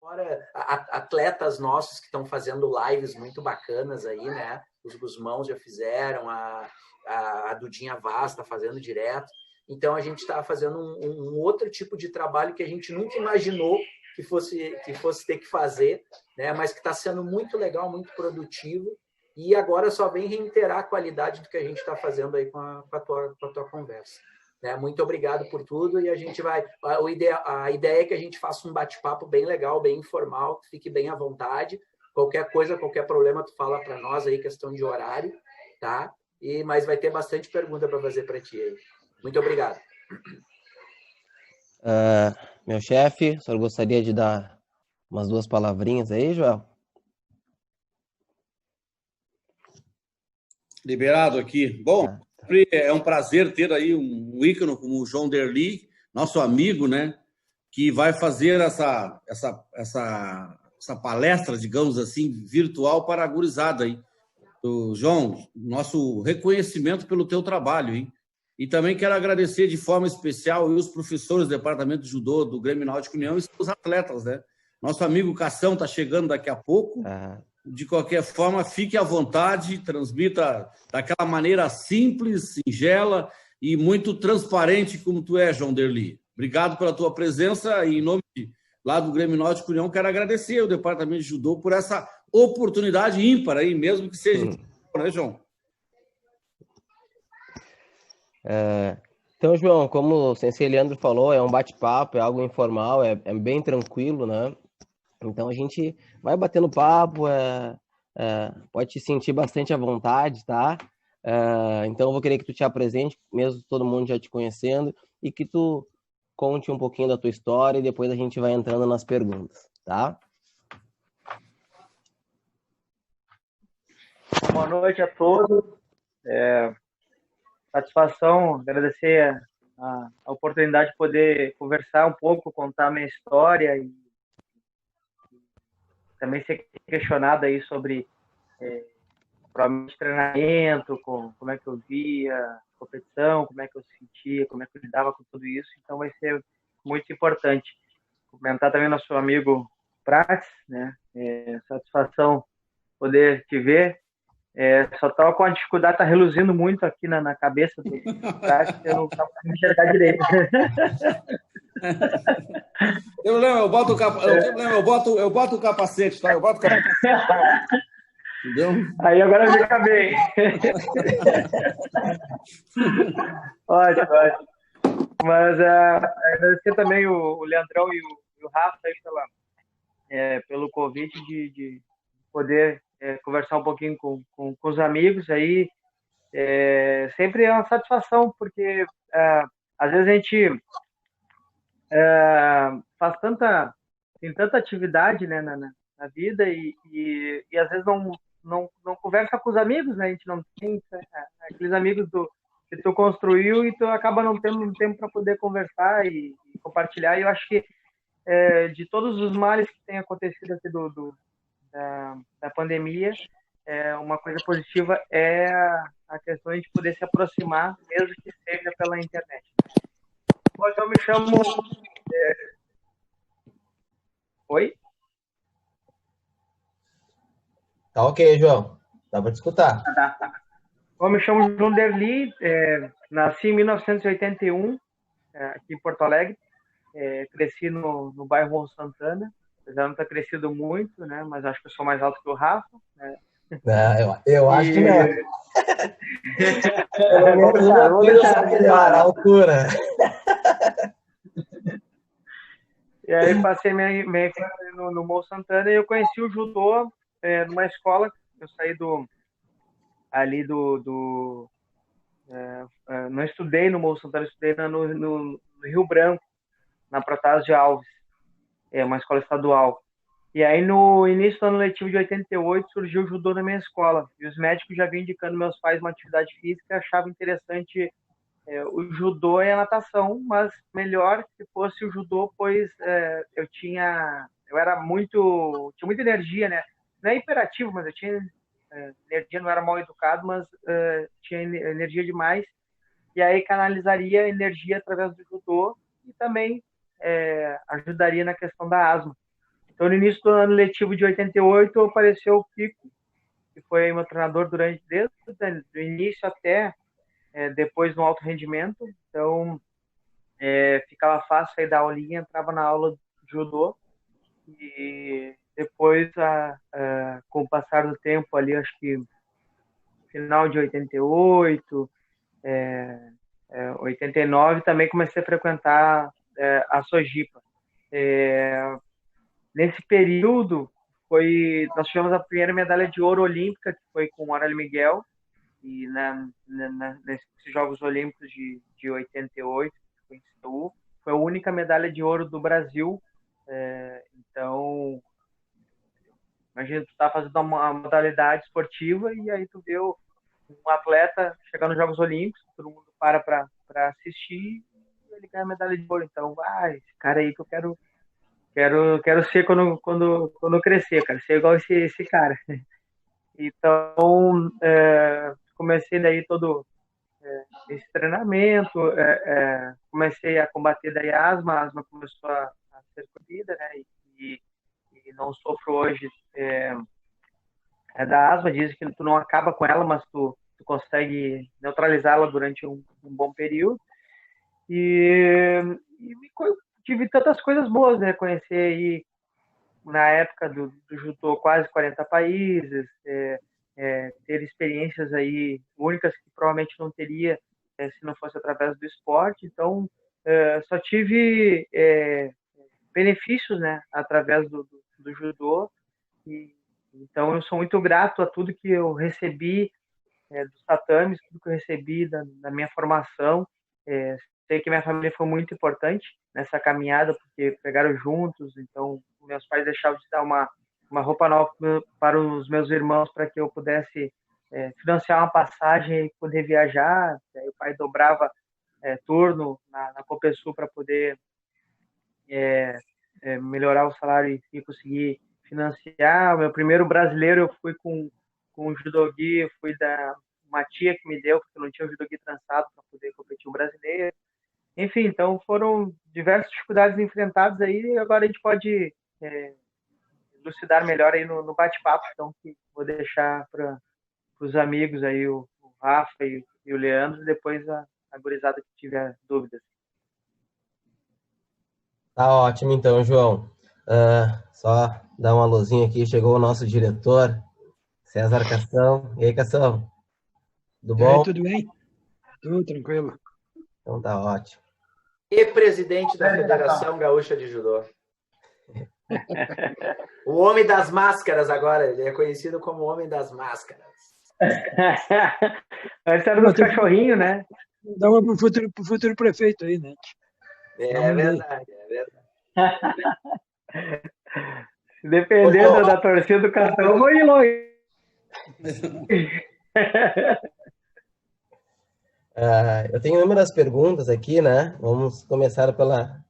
Fora atletas nossos que estão fazendo lives muito bacanas aí, né? Os Gusmãos já fizeram, a Dudinha Vaz está fazendo direto. Então, a gente está fazendo um outro tipo de trabalho que a gente nunca imaginou que fosse ter que fazer, né? Mas que está sendo muito legal, muito produtivo. E agora só vem reiterar a qualidade do que a gente está fazendo aí com a tua conversa. Né? Muito obrigado por tudo e a gente vai... A ideia é que a gente faça um bate-papo bem legal, bem informal, fique bem à vontade. Qualquer coisa, qualquer problema, tu fala para nós aí, questão de horário, tá? Mas vai ter bastante pergunta para fazer para ti aí. Muito obrigado. Meu chefe, o senhor gostaria de dar umas 2 palavrinhas aí, Joel? Liberado aqui. Bom, é um prazer ter aí um ícone como o João Derli, nosso amigo, né? Que vai fazer essa palestra, digamos assim, virtual para a gurizada aí. João, nosso reconhecimento pelo teu trabalho, hein? E também quero agradecer de forma especial os professores do Departamento de Judô do Grêmio Náutico União e os atletas, né? Nosso amigo Cação está chegando daqui a pouco. De qualquer forma, fique à vontade, transmita daquela maneira simples, singela e muito transparente como tu é, João Derli. Obrigado pela tua presença e em nome lá do Grêmio Náutico União, quero agradecer ao Departamento de Judô por essa oportunidade ímpar aí, mesmo que seja, né, João? Então, João, como o Sensei Leandro falou, é um bate-papo, é algo informal, é bem tranquilo, né? Então a gente vai batendo papo, pode te sentir bastante à vontade, tá? Então eu vou querer que tu te apresente, mesmo todo mundo já te conhecendo, e que tu conte um pouquinho da tua história e depois a gente vai entrando nas perguntas, tá? Boa noite a todos. Satisfação, agradecer a oportunidade de poder conversar um pouco, contar a minha história e também ser questionado aí sobre provavelmente treinamento, como é que eu via competição, como é que eu sentia, como é que eu lidava com tudo isso. Então vai ser muito importante. Comentar também nosso amigo Prats, né? Satisfação poder te ver. Só estava com a dificuldade, tá reluzindo muito aqui na cabeça do Prats, eu não estava conseguindo enxergar direito. Eu boto o capacete, tá? Eu boto o capacete. Entendeu? Aí agora fica bem. Ótimo. Mas agradecer também o Leandrão e o Rafa aí pelo convite de poder conversar um pouquinho com os amigos aí. Sempre é uma satisfação, porque às vezes a gente tem tanta atividade, né, na vida e às vezes não conversa com os amigos, né? A gente não tem aqueles amigos que tu construiu e tu acaba não tendo um tempo para poder conversar e compartilhar. E eu acho que de todos os males que têm acontecido aqui da pandemia, uma coisa positiva é a questão de poder se aproximar, mesmo que seja pela internet. Hoje eu me chamo... Oi? Tá ok, João. Dá para te escutar. Tá. Eu me chamo João Derli, nasci em 1981, aqui em Porto Alegre. Cresci no bairro Morro Santana, apesar de não ter crescido muito, né? Mas acho que eu sou mais alto que o Rafa. Né? Eu acho que não. Vamos deixar melhor a altura. E aí passei minha infância no Morro Santana e eu conheci o judô numa escola. Eu saí não estudei no Morro Santana, estudei no Rio Branco, na Protásio de Alves, uma escola estadual. E aí, no início do ano letivo de 88, surgiu o judô na minha escola. E os médicos já vinham indicando meus pais uma atividade física, achavam interessante o judô e a natação, mas melhor que fosse o judô, pois tinha muita energia, né? Não é imperativo, mas eu tinha energia, não era mal educado, mas tinha energia demais. E aí canalizaria energia através do judô e também ajudaria na questão da asma. Então, no início do ano letivo de 88, apareceu o Kiko, que foi meu treinador desde o início até depois no alto rendimento. Então, ficava fácil sair da aulinha, entrava na aula de judô. E depois, com o passar do tempo ali, acho que final de 88, 89, também comecei a frequentar a Sojipa. Nesse período, nós tivemos a primeira medalha de ouro olímpica, que foi com o Aurélio Miguel, e nesses Jogos Olímpicos de 88, que foi em Seul, foi a única medalha de ouro do Brasil. Então, imagina, tu tá fazendo uma modalidade esportiva e aí tu vê um atleta chegar nos Jogos Olímpicos, todo mundo para assistir e ele ganha a medalha de ouro. Então, esse cara aí que eu quero ser quando crescer, cara, ser igual esse cara. Então, comecei daí todo esse treinamento, comecei a combater daí a asma começou a ser colhida, né, e não sofro hoje da asma. Dizem que tu não acaba com ela, mas tu consegue neutralizá-la durante um bom período. E tive tantas coisas boas, né? Conhecer aí, na época do judô, quase 40 países, ter experiências aí únicas que provavelmente não teria se não fosse através do esporte. Então, só tive benefícios, né, através do judô. Então, eu sou muito grato a tudo que eu recebi dos tatames, tudo que eu recebi da minha formação. Sei que minha família foi muito importante nessa caminhada, porque pegaram juntos. Então, meus pais deixavam de dar uma roupa nova para os meus irmãos para que eu pudesse financiar uma passagem e poder viajar. Aí o pai dobrava turno na Copesul para poder melhorar o salário e conseguir financiar. O meu primeiro brasileiro eu fui com o judogi, eu fui da uma tia que me deu, porque eu não tinha o judogi trançado para poder competir o brasileiro. Enfim, então foram diversas dificuldades enfrentadas aí, e agora a gente pode elucidar melhor aí no bate-papo, então que vou deixar para os amigos aí, o Rafa e o Leandro, e depois a gurizada que tiver dúvidas. Tá ótimo então, João. Só dar uma luzinha aqui, chegou o nosso diretor, César Cação. E aí, Cação? Tudo bom? Tudo bem? Tudo tranquilo. Então tá ótimo. E presidente da Federação Gaúcha de Judô. O homem das máscaras agora, ele é conhecido como o homem das máscaras. Antes era dos cachorrinhos, né? Dá uma pro futuro prefeito aí, né? É verdade. Se depender da torcida do Castão, eu vou ir longe. Eu tenho inúmeras perguntas aqui, né? Vamos começar pela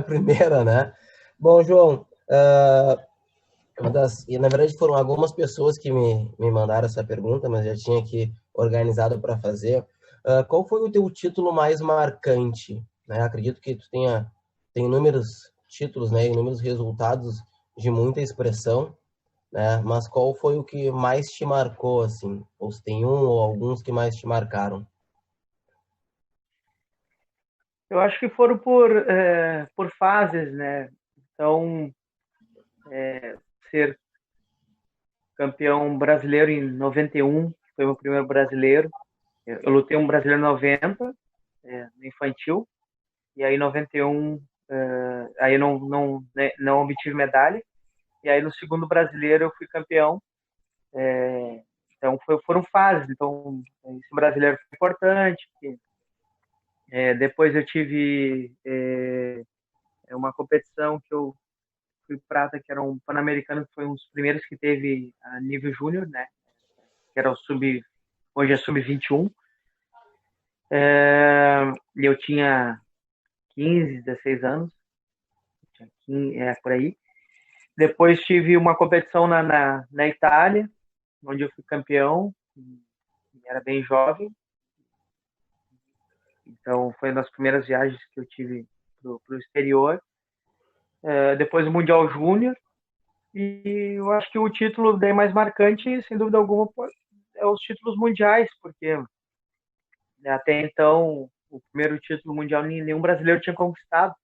primeira, né? Bom, João, e na verdade foram algumas pessoas que me mandaram essa pergunta, mas já tinha aqui organizado para fazer. Qual foi o teu título mais marcante? Né? Acredito que tu tem inúmeros títulos, né? Inúmeros resultados de muita expressão, né? Mas qual foi o que mais te marcou, assim? Ou se tem um ou alguns que mais te marcaram? Eu acho que foram por fases, né? Então, ser campeão brasileiro em 91, foi o meu primeiro brasileiro. Eu lutei um brasileiro em 90, no infantil, e aí em 91, aí não obtive medalha, e aí no segundo brasileiro eu fui campeão. Então foram fases. Então esse brasileiro foi importante. Depois eu tive uma competição que eu fui prata, que era um pan-americano, que foi um dos primeiros que teve a nível júnior, né? Que era hoje é sub-21. E eu tinha 15, 16 anos, por aí. Depois tive uma competição na Itália, onde eu fui campeão, era bem jovem. Então, foi uma das primeiras viagens que eu tive para o exterior. Depois o Mundial Júnior, E eu acho que o título daí mais marcante, sem dúvida alguma, é os títulos mundiais, porque até então o primeiro título mundial nenhum brasileiro tinha conquistado.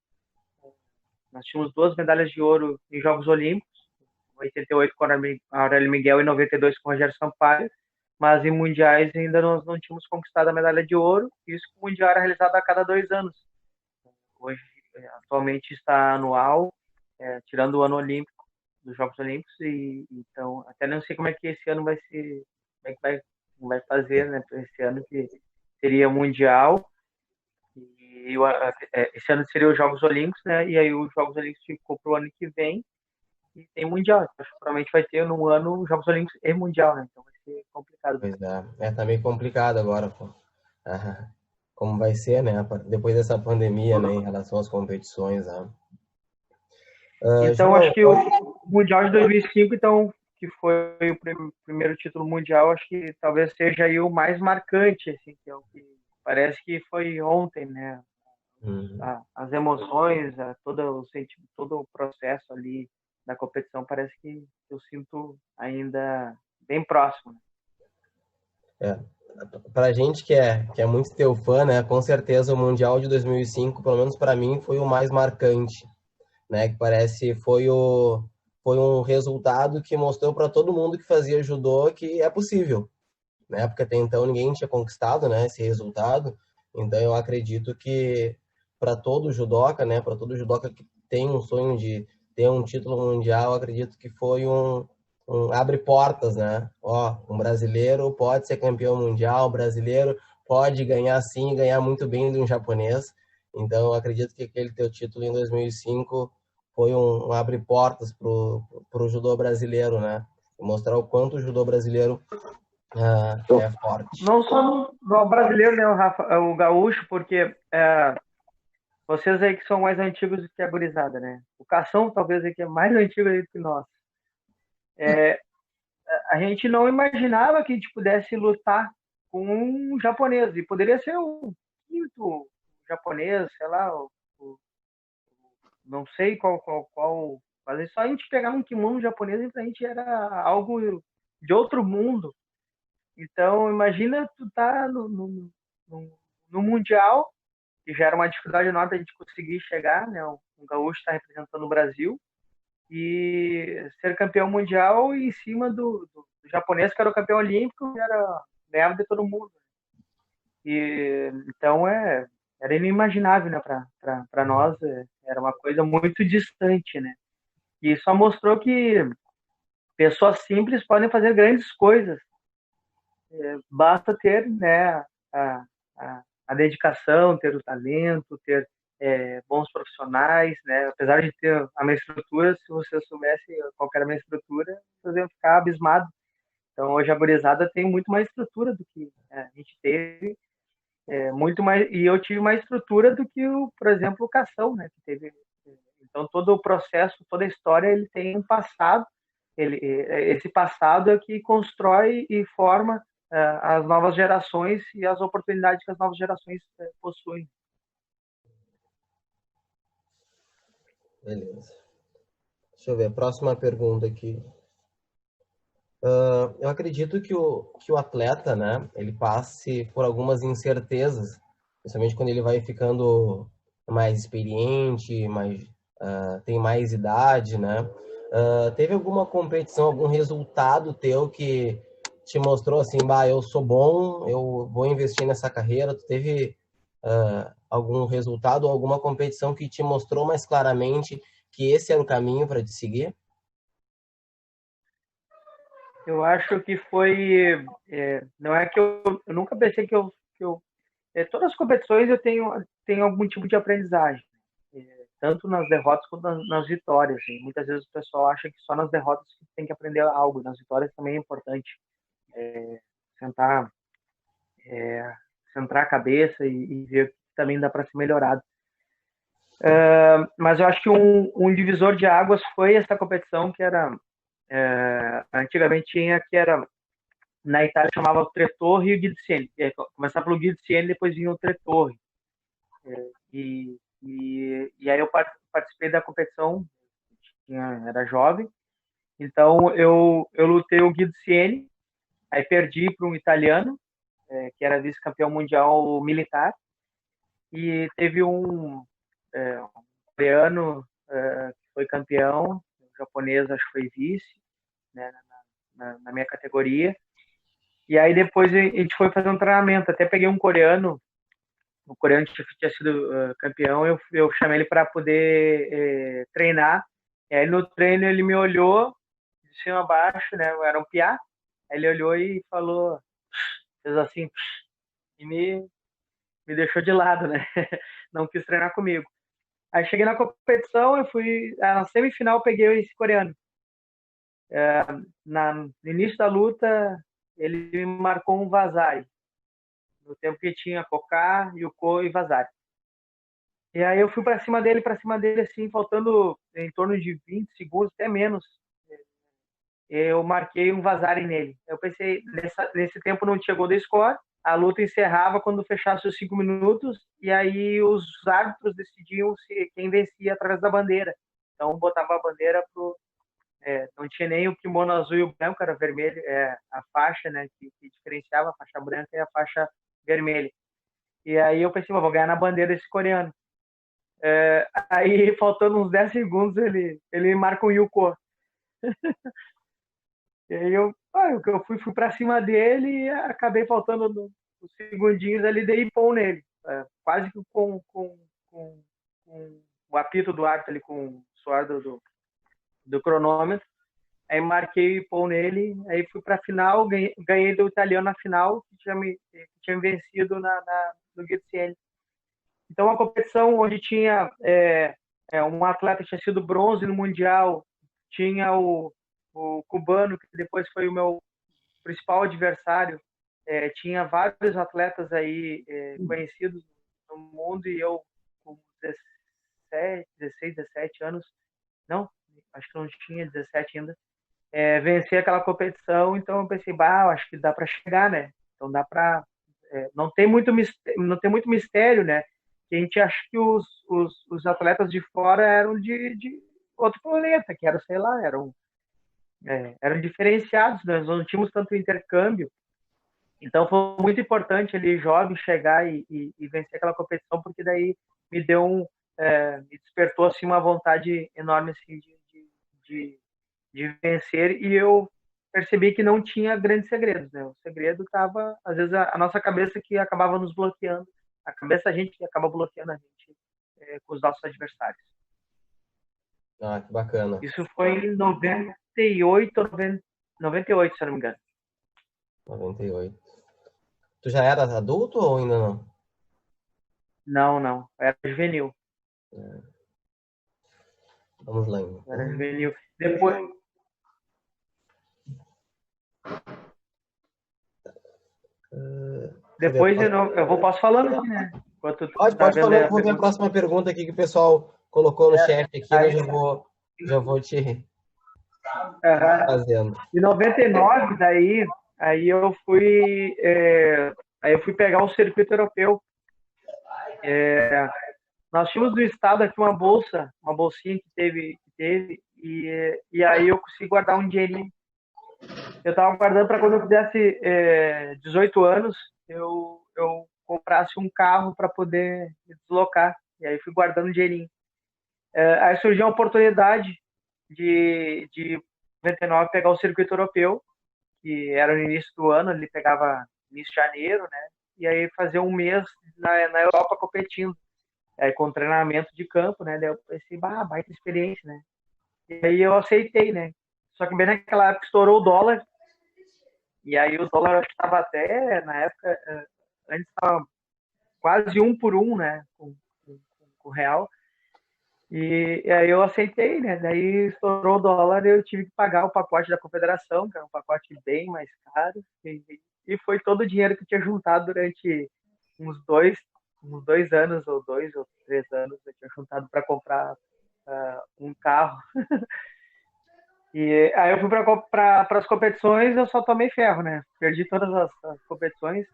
Nós tínhamos 2 medalhas de ouro em Jogos Olímpicos, 88 com a Aurélio Miguel e 92 com o Rogério Sampaio, mas em mundiais ainda nós não tínhamos conquistado a medalha de ouro, isso que o mundial era realizado a cada 2 anos. Hoje, atualmente está anual, tirando o ano olímpico, dos Jogos Olímpicos, e então até não sei como é que esse ano vai ser, como é que vai fazer, né, esse ano que seria mundial, e esse ano seria os Jogos Olímpicos, né, e aí os Jogos Olímpicos ficou para o ano que vem, e tem mundial. Acho que provavelmente vai ter no ano os Jogos Olímpicos e mundial, né? Então vai ser complicado. Pois é. Tá meio complicado agora, pô. Ah, como vai ser, né? Depois dessa pandemia, né? Em relação às competições, né? Então João, acho que o Mundial de 2005, então, que foi o primeiro título mundial, acho que talvez seja aí o mais marcante, assim, que é o que parece que foi ontem, né? As emoções, todo o processo ali da competição, parece que eu sinto ainda bem próximo. Pra gente que é muito teu fã, né? Com certeza o Mundial de 2005, pelo menos para mim, foi o mais marcante, né? Que parece foi um resultado que mostrou para todo mundo que fazia judô que é possível, né? Porque até então ninguém tinha conquistado, né, esse resultado. Então eu acredito que para todo judoca, né, para todo judoca que tem um sonho de ter um título mundial, eu acredito que foi um abre portas, né? Ó, um brasileiro pode ser campeão mundial, um brasileiro pode ganhar sim, ganhar muito bem de um japonês. Então eu acredito que aquele teu título em 2005 foi um abre portas pro judô brasileiro, né? Mostrar o quanto o judô brasileiro é forte. Não só no brasileiro, né, o Rafa, o gaúcho, porque vocês aí que são mais antigos do que a gurizada, né? O Cação talvez aí que é mais antigo aí do que nós. A gente não imaginava que a gente pudesse lutar com um japonês, e poderia ser o quinto japonês, sei lá, não sei qual, mas só a gente pegar um kimono japonês e pra gente era algo de outro mundo. Então, imagina tu tá no Mundial, que já era uma dificuldade enorme da gente conseguir chegar, né? Um gaúcho está representando o Brasil, e ser campeão mundial em cima do japonês, que era o campeão olímpico, ganhava de todo mundo. E, então, era inimaginável, né? Para nós, era uma coisa muito distante, né? E só mostrou que pessoas simples podem fazer grandes coisas. Basta ter, né, a dedicação, ter o talento, ter bons profissionais, né? Apesar de ter a minha estrutura, se você soubesse qual era a minha estrutura, vocês iam ficar abismados. Então, hoje a gurizada tem muito mais estrutura do que a gente teve, muito mais, e eu tive mais estrutura do que, por exemplo, o Cação, né? Que teve. Então, todo o processo, toda a história, ele tem um passado. Esse passado é que constrói e forma as novas gerações e as oportunidades que as novas gerações possuem. Beleza. Deixa eu ver, próxima pergunta aqui. Eu acredito que o atleta, né, ele passe por algumas incertezas, principalmente quando ele vai ficando mais experiente, tem mais idade, né? Teve alguma competição, algum resultado teu que te mostrou assim, bah, eu sou bom, eu vou investir nessa carreira? Tu teve algum resultado ou alguma competição que te mostrou mais claramente que esse era o caminho para te seguir? Eu acho que foi. Não é que eu nunca pensei que todas as competições eu tenho algum tipo de aprendizagem, tanto nas derrotas quanto nas vitórias. E muitas vezes o pessoal acha que só nas derrotas que tem que aprender algo, nas vitórias também é importante sentar, centrar a cabeça e ver o que também dá para ser melhorado. Mas eu acho que um divisor de águas foi essa competição que era antigamente tinha, que era na Itália, chamava Tre Torri e o Guide Siena. Começava pelo Guide Siena e depois vinha o Tre Torri. E aí eu participei da competição, era jovem, Então, eu lutei o Guido Sieni, aí perdi para um italiano, que era vice-campeão mundial militar, e teve um coreano que foi campeão, o japonês acho que foi vice, né, na minha categoria. E aí depois a gente foi fazer um treinamento, até peguei um coreano, o coreano tinha sido campeão, eu chamei ele para poder treinar. E aí no treino ele me olhou de cima a baixo, né? Eu era um piá. Aí ele olhou e falou, fez assim, e me deixou de lado, né? Não quis treinar comigo. Aí cheguei na competição, eu fui na semifinal, eu peguei esse coreano. No início da luta, ele me marcou um vazai. No tempo que tinha Koká, Yuko e Vazari. E aí eu fui para cima dele, assim, faltando em torno de 20 segundos, até menos. Eu marquei um Vazari nele. Eu pensei, nesse tempo não tinha gol de score, a luta encerrava quando fechasse os 5 minutos, e aí os árbitros decidiam quem vencia através da bandeira. Então botava a bandeira não tinha nem o kimono azul e o branco, era vermelho, a faixa, né, que diferenciava a faixa branca e a faixa vermelha. E aí eu pensei, vou ganhar na bandeira esse coreano. Aí, faltando uns 10 segundos, ele marca um Yuko. E aí eu fui pra cima dele e acabei faltando os segundinhos ali, dei pão nele. Quase que com o apito do árbitro ali, com o suor do cronômetro. Aí marquei pão nele, aí fui pra final, ganhei do italiano na final, que tinha me vencido no Guido Sieni. Então, uma competição onde tinha um atleta que tinha sido bronze no Mundial, tinha o cubano, que depois foi o meu principal adversário, tinha vários atletas aí conhecidos no mundo, e eu, com 16, 17 anos, não, acho que não tinha 17 ainda, venci aquela competição. Então eu pensei, acho que dá para chegar, né? Então dá para não tem muito mistério, né? Que a gente acha que os atletas de fora eram de outro planeta, que eram, sei lá, eram diferenciados, né? Nós não tínhamos tanto intercâmbio. Então foi muito importante ali, jovem, chegar e vencer aquela competição, porque daí me despertou assim uma vontade enorme assim de vencer, e eu percebi que não tinha grandes segredos, né? O segredo estava, às vezes, a nossa cabeça, que acabava nos bloqueando, a cabeça da gente que acaba bloqueando a gente com os nossos adversários. Ah, que bacana. Isso foi em 98, 98, se eu não me engano. 98. Tu já era adulto ou ainda não? Não. Era juvenil. Vamos lá, então. Era juvenil. Depois eu posso falando aqui, né? Pode falar. Vou ver a próxima pergunta aqui que o pessoal colocou no chat aqui, mas já vou te fazendo. Em 99, aí eu fui pegar o circuito europeu. Nós tínhamos no estado aqui uma bolsinha que teve, e aí eu consegui guardar um dinheirinho. Eu estava guardando para quando eu fizesse 18 anos, eu comprasse um carro para poder me deslocar. E aí fui guardando um dinheirinho. Aí surgiu a oportunidade de 99 pegar o circuito europeu, que era no início do ano, ele pegava início de janeiro, né? E aí fazer um mês na Europa competindo, com treinamento de campo, né? Daí eu pensei, baita experiência, né? E aí eu aceitei, né? Só que bem naquela época estourou o dólar, e aí o dólar acho que estava até, na época, antes estava quase 1 por 1, né? Com o real. E aí eu aceitei, né? Daí estourou o dólar e eu tive que pagar o pacote da confederação, que era um pacote bem mais caro. E foi todo o dinheiro que eu tinha juntado durante uns dois anos, ou 2 ou 3 anos, eu tinha juntado para comprar um carro. E aí eu fui para as competições, eu só tomei ferro, né? Perdi todas as competições,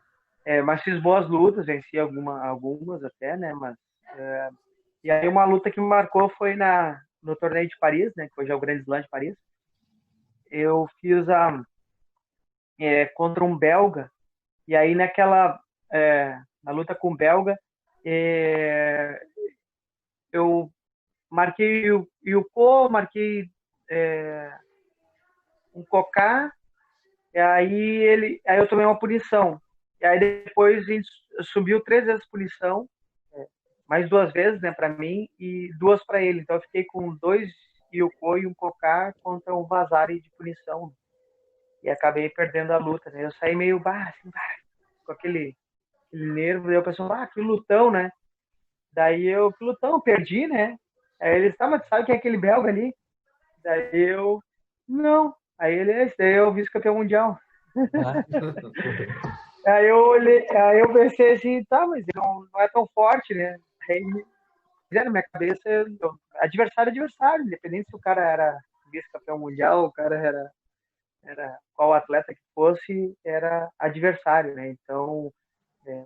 mas fiz boas lutas, venci algumas até, né? E aí uma luta que me marcou foi no torneio de Paris, né? Que hoje é o Grand Slam de Paris. eu fiz contra um belga, e aí na luta com o belga, eu marquei o Yuko, marquei um Koká, e aí eu tomei uma punição. E aí depois subiu 3 vezes punição, mais 2 vezes, né, para mim, e 2 para ele. Então eu fiquei com 2 Yuko e um Koká contra um Vazari de punição. E acabei perdendo a luta, né? Eu saí meio com aquele nervo, daí eu pensei, que lutão, né? Daí que lutão, perdi, né? Aí eles, mas sabe quem é aquele belga ali? Daí eu, não. Aí ele, daí eu vice-campeão mundial. Aí eu pensei assim, mas ele não é tão forte, né? Aí na minha cabeça, adversário, independente se o cara era vice-campeão mundial, o cara era qual atleta que fosse, era adversário, né? Então,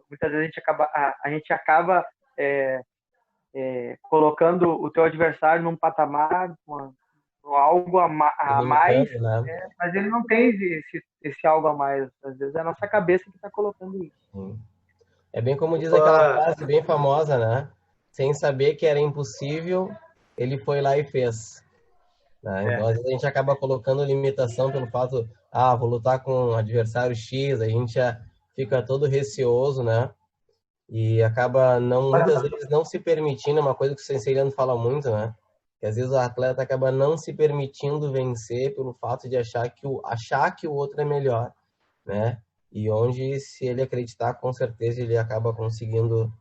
muitas vezes a gente acaba colocando o teu adversário num patamar, algo a mais, né? Mas ele não tem esse algo a mais. Às vezes é a nossa cabeça que está colocando isso. É bem como diz aquela frase bem famosa, né? Sem saber que era impossível, ele foi lá e fez. Né? Então, às vezes a gente acaba colocando limitação pelo fato, vou lutar com um adversário X, a gente já fica todo receoso, né? E acaba muitas vezes não se permitindo, uma coisa que o Sensei Leandro fala muito, né? Que às vezes o atleta acaba não se permitindo vencer pelo fato de achar que o outro é melhor, né? E onde, se ele acreditar, com certeza ele acaba conseguindo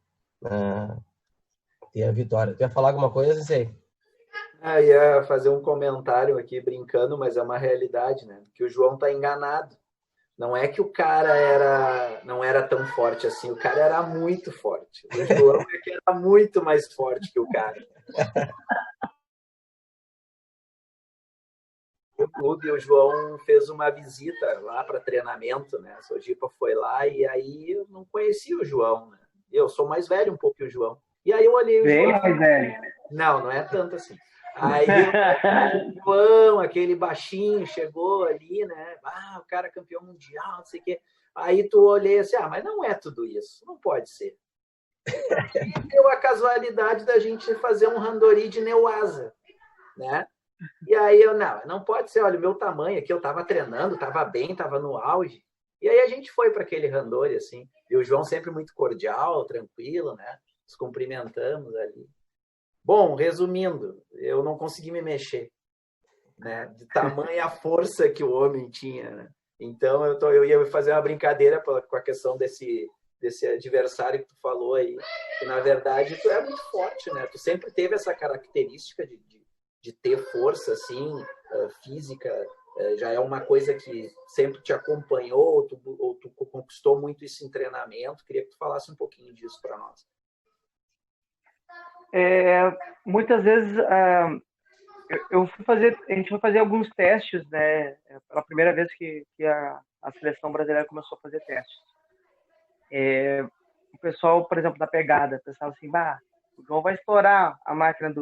ter a vitória. Tu ia falar alguma coisa, Sensei? Ia fazer um comentário aqui brincando, mas é uma realidade, né? Que o João tá enganado. Não é que o cara não era tão forte assim, o cara era muito forte. O João é que era muito mais forte que o cara. O clube, o João fez uma visita lá para treinamento, né? A Sojipa foi lá e aí eu não conhecia o João, né? Eu sou mais velho um pouco que o João. E aí eu olhei o João. Mais velho. Não é tanto assim. Aí o João, aquele baixinho, chegou ali, né? O cara é campeão mundial, não sei o quê. Aí tu olhei assim, mas não é tudo isso, não pode ser. E deu a casualidade da gente fazer um randori de Neuasa, né? E aí eu, não pode ser, olha, o meu tamanho aqui, eu tava treinando, tava bem, tava no auge. E aí a gente foi para aquele randori, assim, e o João sempre muito cordial, tranquilo, né? Nos cumprimentamos ali. Bom, resumindo, eu não consegui me mexer, né? De tamanha força que o homem tinha, né? Então eu ia fazer uma brincadeira com a questão desse adversário que tu falou aí, que na verdade tu é muito forte, né? Tu sempre teve essa característica de ter força, assim, física, já é uma coisa que sempre te acompanhou, ou tu conquistou muito isso em treinamento. Queria que tu falasse um pouquinho disso para nós. Muitas vezes a gente foi fazer alguns testes, né? Pela primeira vez que a seleção brasileira começou a fazer testes. O pessoal, por exemplo, da pegada, pensava assim, o João vai estourar a máquina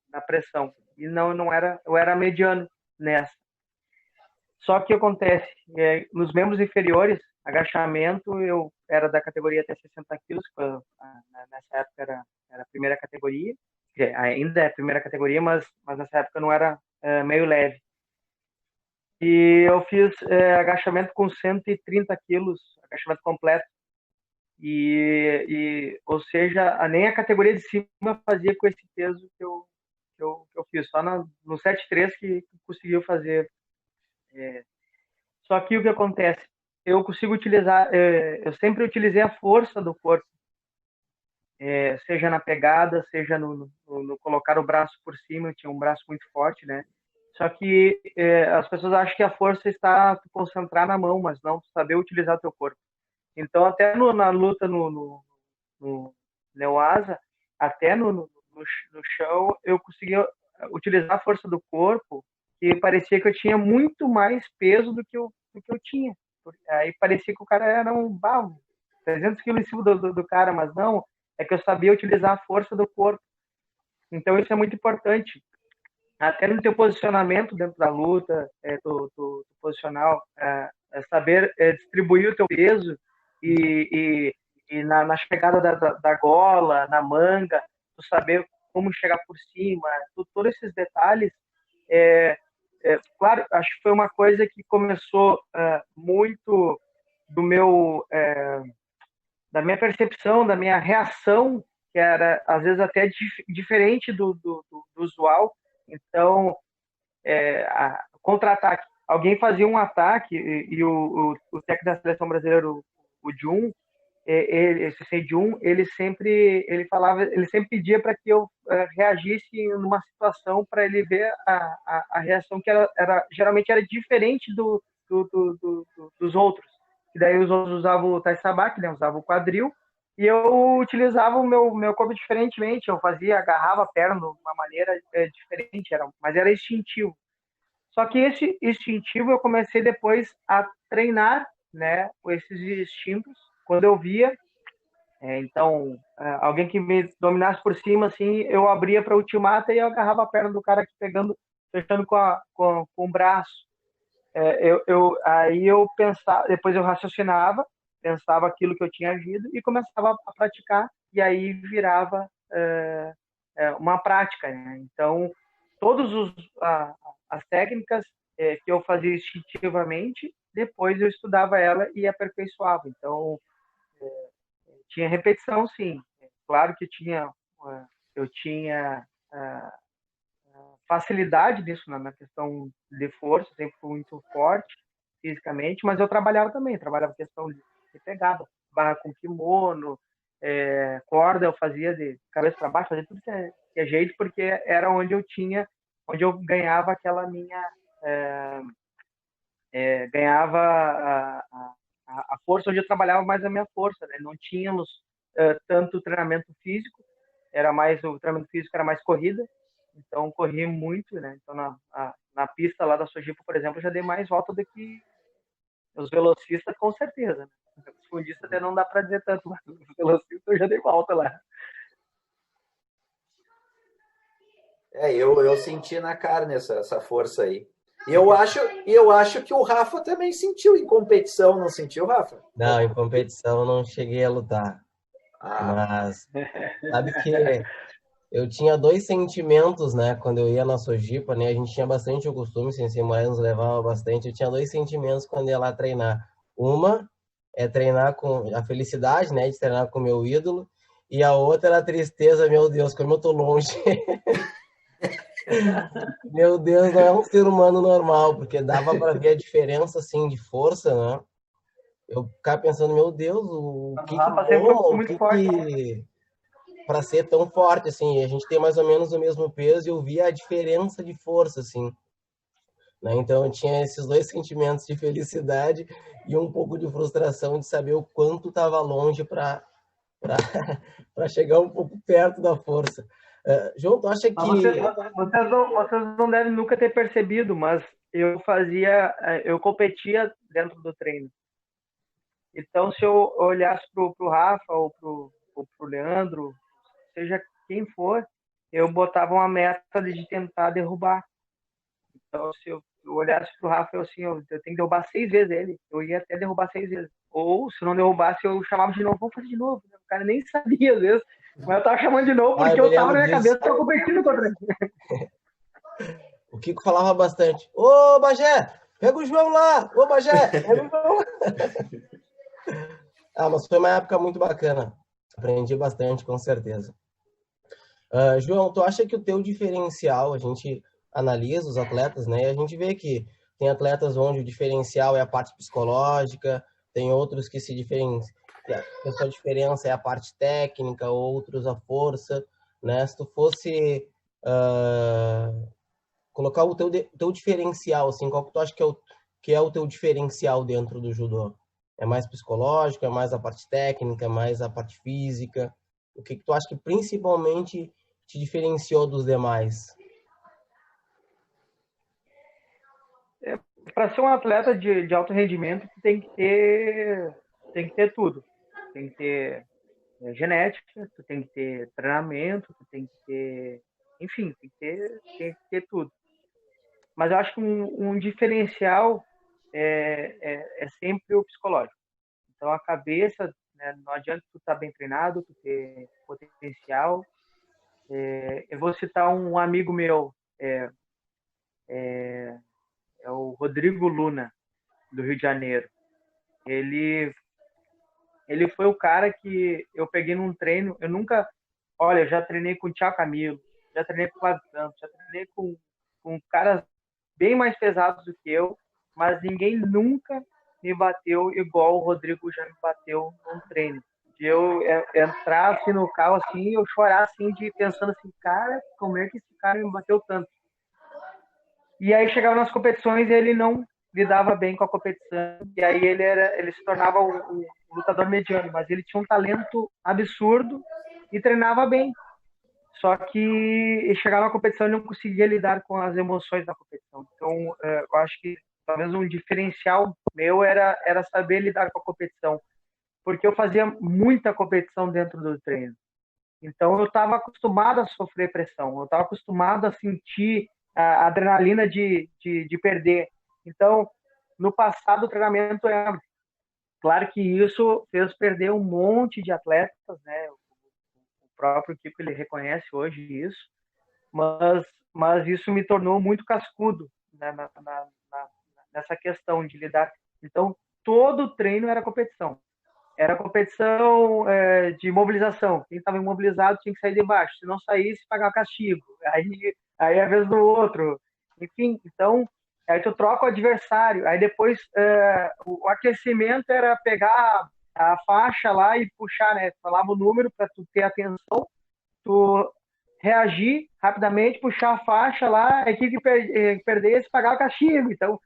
da pressão. E não era, eu era mediano nessa. Só que o que acontece, nos membros inferiores, agachamento, eu era da categoria até 60 quilos, nessa época era a primeira categoria, ainda é a primeira categoria, mas nessa época não era meio leve. E eu fiz agachamento com 130 quilos, agachamento completo. Ou seja, nem a categoria de cima fazia com esse peso que eu fiz, só no 7.3 que conseguiu fazer. Só que o que acontece? Eu consigo utilizar, eu sempre utilizei a força do corpo, seja na pegada, seja no colocar o braço por cima. Eu tinha um braço muito forte, né? Só que as pessoas acham que a força está tu concentrar na mão, mas não, tu saber utilizar o teu corpo. Então, até na luta no Neuasa, até no chão, eu conseguia utilizar a força do corpo, que parecia que eu tinha muito mais peso do que eu tinha. Aí parecia que o cara era 300 quilos em cima do cara, mas não, é que eu sabia utilizar a força do corpo. Então, isso é muito importante. até no teu posicionamento dentro da luta, tu posicional, saber distribuir o teu peso e na chegada da gola, na manga, tu saber como chegar por cima, todos esses detalhes, claro, acho que foi uma coisa que começou muito do meu, da minha percepção, da minha reação, que era às vezes até diferente do usual. Então, contra-ataque. Alguém fazia um ataque e o técnico da seleção brasileira, o Jun, esse Jun, ele sempre pedia para que eu reagisse numa situação para ele ver a reação que geralmente era diferente dos outros. E daí os outros usavam o Tai Sabak, né? Usavam o quadril, e eu utilizava o meu corpo diferentemente. Eu agarrava a perna de uma maneira diferente, mas era instintivo. Só que esse instintivo eu comecei depois a treinar, né, com esses instintos. Quando eu via, então, alguém que me dominasse por cima, assim, eu abria para ultimata e eu agarrava a perna do cara aqui fechando com o braço. Aí eu pensava, depois eu raciocinava, pensava aquilo que eu tinha agido e começava a praticar, e aí virava uma prática, né? Então, todas as técnicas que eu fazia instintivamente, depois eu estudava ela e aperfeiçoava. Então, tinha repetição, sim. Claro que eu tinha facilidade nisso, na questão de força, sempre fui muito forte fisicamente, mas eu trabalhava questão de pegada, barra com kimono, corda eu fazia de cabeça para baixo, fazia tudo que é jeito, porque era onde eu ganhava aquela minha ganhava a força, onde eu trabalhava mais a minha força, né? Não tínhamos tanto treinamento físico, o treinamento físico era mais corrida, então corri muito, né? Então na pista lá da Sojipa, por exemplo, eu já dei mais volta do que os velocistas, com certeza, né? Os fundistas até não dá para dizer tanto, mas os velocistas eu já dei volta lá. Eu senti na carne essa força aí. E eu acho que o Rafa também sentiu em competição, não sentiu, Rafa? Não, em competição não cheguei a lutar. Mas sabe que eu tinha dois sentimentos, né? Quando eu ia na Sojipa, né? A gente tinha bastante o costume, Sensei Moraes nos levava bastante. Eu tinha dois sentimentos quando ia lá treinar. Uma é treinar com a felicidade, né? De treinar com o meu ídolo. E a outra era a tristeza, meu Deus, como eu tô longe. Meu Deus, não é um ser humano normal, porque dava para ver a diferença, assim, de força, né? Eu ficava pensando, meu Deus, o que toma, para ser tão forte, assim, a gente tem mais ou menos o mesmo peso e eu via a diferença de força, assim, né? Então eu tinha esses dois sentimentos de felicidade e um pouco de frustração de saber o quanto estava longe para chegar um pouco perto da força. João, tu acha que... Vocês não devem nunca ter percebido, mas eu competia dentro do treino. Então, se eu olhasse pro Rafa ou pro Leandro, seja quem for, eu botava uma meta de tentar derrubar. Então, se eu olhasse pro Rafa, eu tenho que derrubar 6 vezes ele. Eu ia até derrubar 6 vezes. Ou, se não derrubasse, eu chamava de novo. Vamos fazer de novo. O cara nem sabia, às vezes. Mas eu tava chamando de novo porque eu tava na minha cabeça e eu competindo contra ele. O Kiko falava bastante. Ô, Bagé, pega o João lá. Ô, Bagé, pega o João lá. Mas foi uma época muito bacana. Aprendi bastante, com certeza. João, tu acha que o teu diferencial, a gente analisa os atletas, né? E a gente vê que tem atletas onde o diferencial é a parte psicológica, tem outros que se diferenciam, a sua diferença é a parte técnica, outros a força, né? Se tu fosse colocar o teu diferencial, assim, qual que tu acha que é o teu diferencial dentro do judô? É mais psicológico, é mais a parte técnica, é mais a parte física? O que tu acha que principalmente te diferenciou dos demais? Para ser um atleta de alto rendimento, tu tem que ter tudo. Tem que ter genética, tu tem que ter treinamento, tu tem que ter enfim, tem que ter tudo. Mas eu acho que um diferencial é sempre o psicológico. Então, a cabeça, né, não adianta tu estar bem treinado, tu ter potencial. Eu vou citar um amigo meu, é o Rodrigo Luna, do Rio de Janeiro. Ele foi o cara que eu peguei num treino. Eu nunca. Olha, eu já treinei com o Thiago Camilo, já treinei com o Flávio Campos, já treinei com caras bem mais pesados do que eu, mas ninguém nunca me bateu igual o Rodrigo já me bateu num treino. De eu entrar assim no carro assim, eu chorar assim, pensando assim, cara, como é que esse cara me bateu tanto? E aí chegava nas competições e ele não lidava bem com a competição, e aí ele se tornava um lutador mediano, mas ele tinha um talento absurdo e treinava bem. Só que chegava na competição e não conseguia lidar com as emoções da competição. Então, eu acho que talvez um diferencial meu era saber lidar com a competição, porque eu fazia muita competição dentro do treino. Então, eu estava acostumado a sofrer pressão, eu estava acostumado a sentir a adrenalina de perder. Então, no passado, o treinamento claro que isso fez perder um monte de atletas, né? O próprio Kiko, ele reconhece hoje isso, mas isso me tornou muito cascudo, né, nessa questão de lidar. Então, todo treino era competição. Era competição de mobilização. Quem estava imobilizado tinha que sair de baixo. Se não saísse, pagava castigo. Aí a vez do outro. Enfim, então, aí tu troca o adversário. Aí depois, o aquecimento era pegar a faixa lá e puxar, né? Falava o número para tu ter atenção, tu reagir rapidamente, puxar a faixa lá, a equipe que perdesse, pagar o castigo. Então,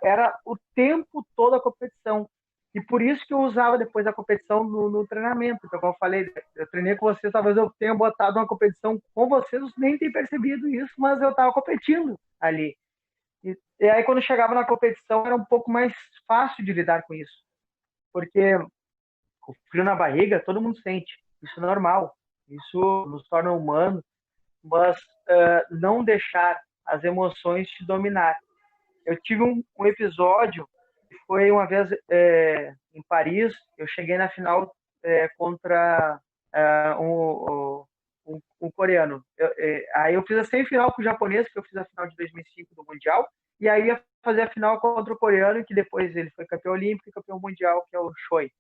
era o tempo todo a competição. E por isso que eu usava depois a competição no treinamento. Então, como eu falei, eu treinei com vocês, talvez eu tenha botado uma competição com vocês, eu nem tenho percebido isso, mas eu estava competindo ali. E aí, quando chegava na competição, era um pouco mais fácil de lidar com isso. Porque o frio na barriga, todo mundo sente. Isso é normal. Isso nos torna humanos, mas não deixar as emoções te dominar. Eu tive um episódio, foi uma vez em Paris, eu cheguei na final contra um coreano. Aí eu fiz a semifinal com o japonês, que eu fiz a final de 2005 do Mundial, e aí ia fazer a final contra o coreano, que depois ele foi campeão olímpico e campeão mundial, que é o Choi.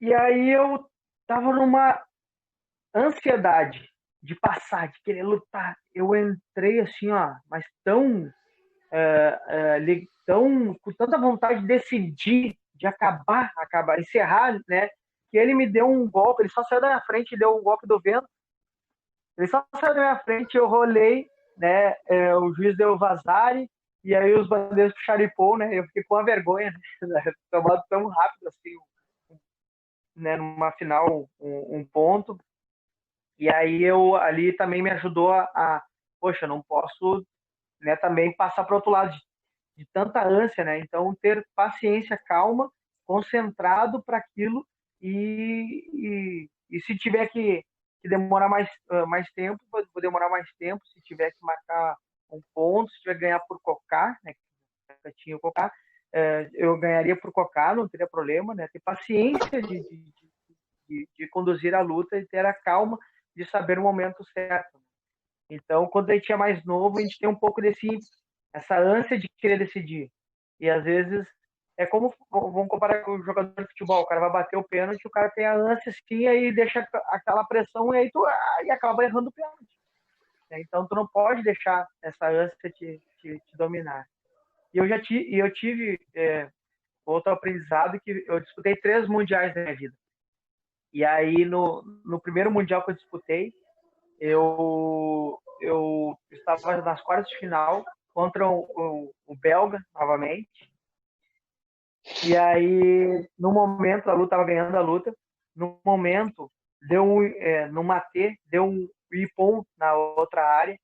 E aí eu tava numa ansiedade de passar, de querer lutar. Eu entrei assim, ó, mas tão com tanta vontade de decidir, de acabar, encerrar, né? Que ele me deu um golpe, ele só saiu da minha frente e deu um golpe do vento. Ele só saiu da minha frente, eu rolei, né? O juiz deu vazare, e aí os bandeiros puxaram e pô, né? Eu fiquei com a vergonha, né? Tomado tão rápido assim, né? Numa final, um ponto. E aí eu ali também me ajudou poxa, não posso, né, também passar para o outro lado de tanta ânsia, né? Então ter paciência, calma, concentrado para aquilo e se tiver que demorar mais tempo, vou demorar mais tempo. Se tiver que marcar um ponto, se tiver que ganhar por cocar, né? Eu tinha o cocar, eu ganharia por cocar, não teria problema, né? Ter paciência de conduzir a luta e ter a calma de saber o momento certo. Então, quando a gente é mais novo, a gente tem um pouco essa ânsia de querer decidir. E às vezes é como, vamos comparar com o jogador de futebol, o cara vai bater o pênalti, o cara tem a ânsia assim, aí deixa aquela pressão e aí tu acaba errando o pênalti. Então, tu não pode deixar essa ânsia te dominar. E eu tive outro aprendizado, que eu disputei 3 mundiais na minha vida. E aí, no primeiro mundial que eu disputei, eu estava nas quartas de final contra o belga, novamente. E aí, no momento, a luta estava ganhando a luta. No momento, no matê, deu um ipom na outra área.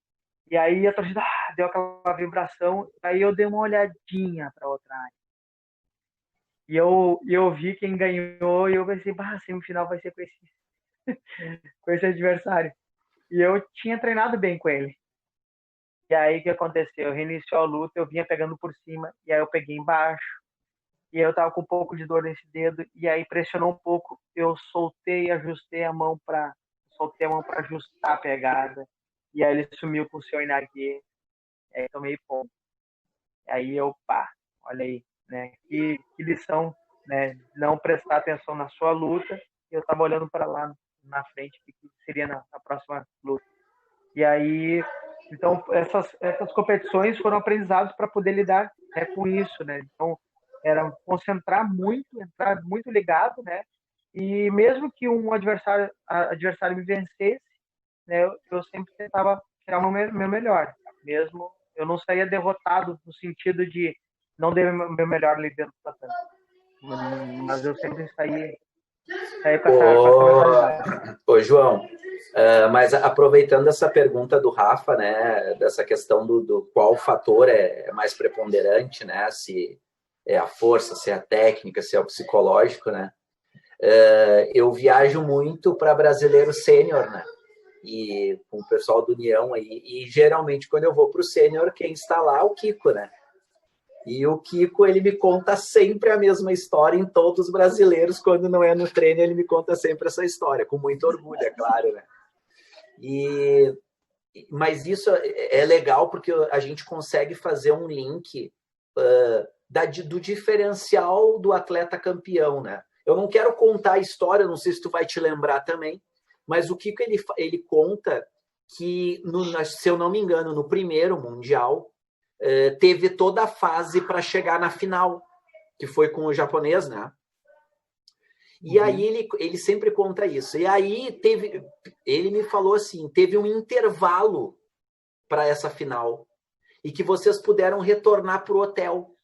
E aí a torcida deu aquela vibração. Aí eu dei uma olhadinha para outra área. E eu vi quem ganhou e eu pensei, a semifinal vai ser com esse adversário. E eu tinha treinado bem com ele. E aí o que aconteceu? Eu reiniciou a luta, eu vinha pegando por cima, e aí eu peguei embaixo, e aí eu tava com um pouco de dor nesse dedo, e aí pressionou um pouco, eu soltei e ajustei a mão para ajustar a pegada, e aí ele sumiu com o seu Inagê, aí tomei ponto. Aí eu, olha aí, né? Que lição, né? Não prestar atenção na sua luta, e eu tava olhando para lá na frente, o que seria na próxima luta. E aí, então, essas competições foram aprendizados para poder lidar, né, com isso, né? Então, era concentrar muito, entrar muito ligado, né? E mesmo que um adversário me vencesse, né, eu sempre tentava tirar o meu melhor. Mesmo eu não saía derrotado no sentido de não dei o meu melhor ali dentro do tatame. Mas eu sempre saí com essa mentalidade. Ô, João, mas aproveitando essa pergunta do Rafa, né, dessa questão do qual fator é mais preponderante, né, se é a força, se é a técnica, se é o psicológico, né, eu viajo muito para brasileiro sênior, né, e com o pessoal do União aí, e geralmente quando eu vou para o sênior, quem está lá é o Kiko, né, e o Kiko, ele me conta sempre a mesma história em todos os brasileiros. Quando não é no treino, ele me conta sempre essa história, com muito orgulho, é claro, né? Mas isso é legal porque a gente consegue fazer um link do diferencial do atleta campeão, né? Eu não quero contar a história, não sei se tu vai te lembrar também, mas o Kiko, ele conta que, se eu não me engano, no primeiro Mundial, teve toda a fase para chegar na final, que foi com o japonês, né? E aí ele sempre conta isso. E aí ele me falou assim, teve um intervalo para essa final e que vocês puderam retornar para o hotel,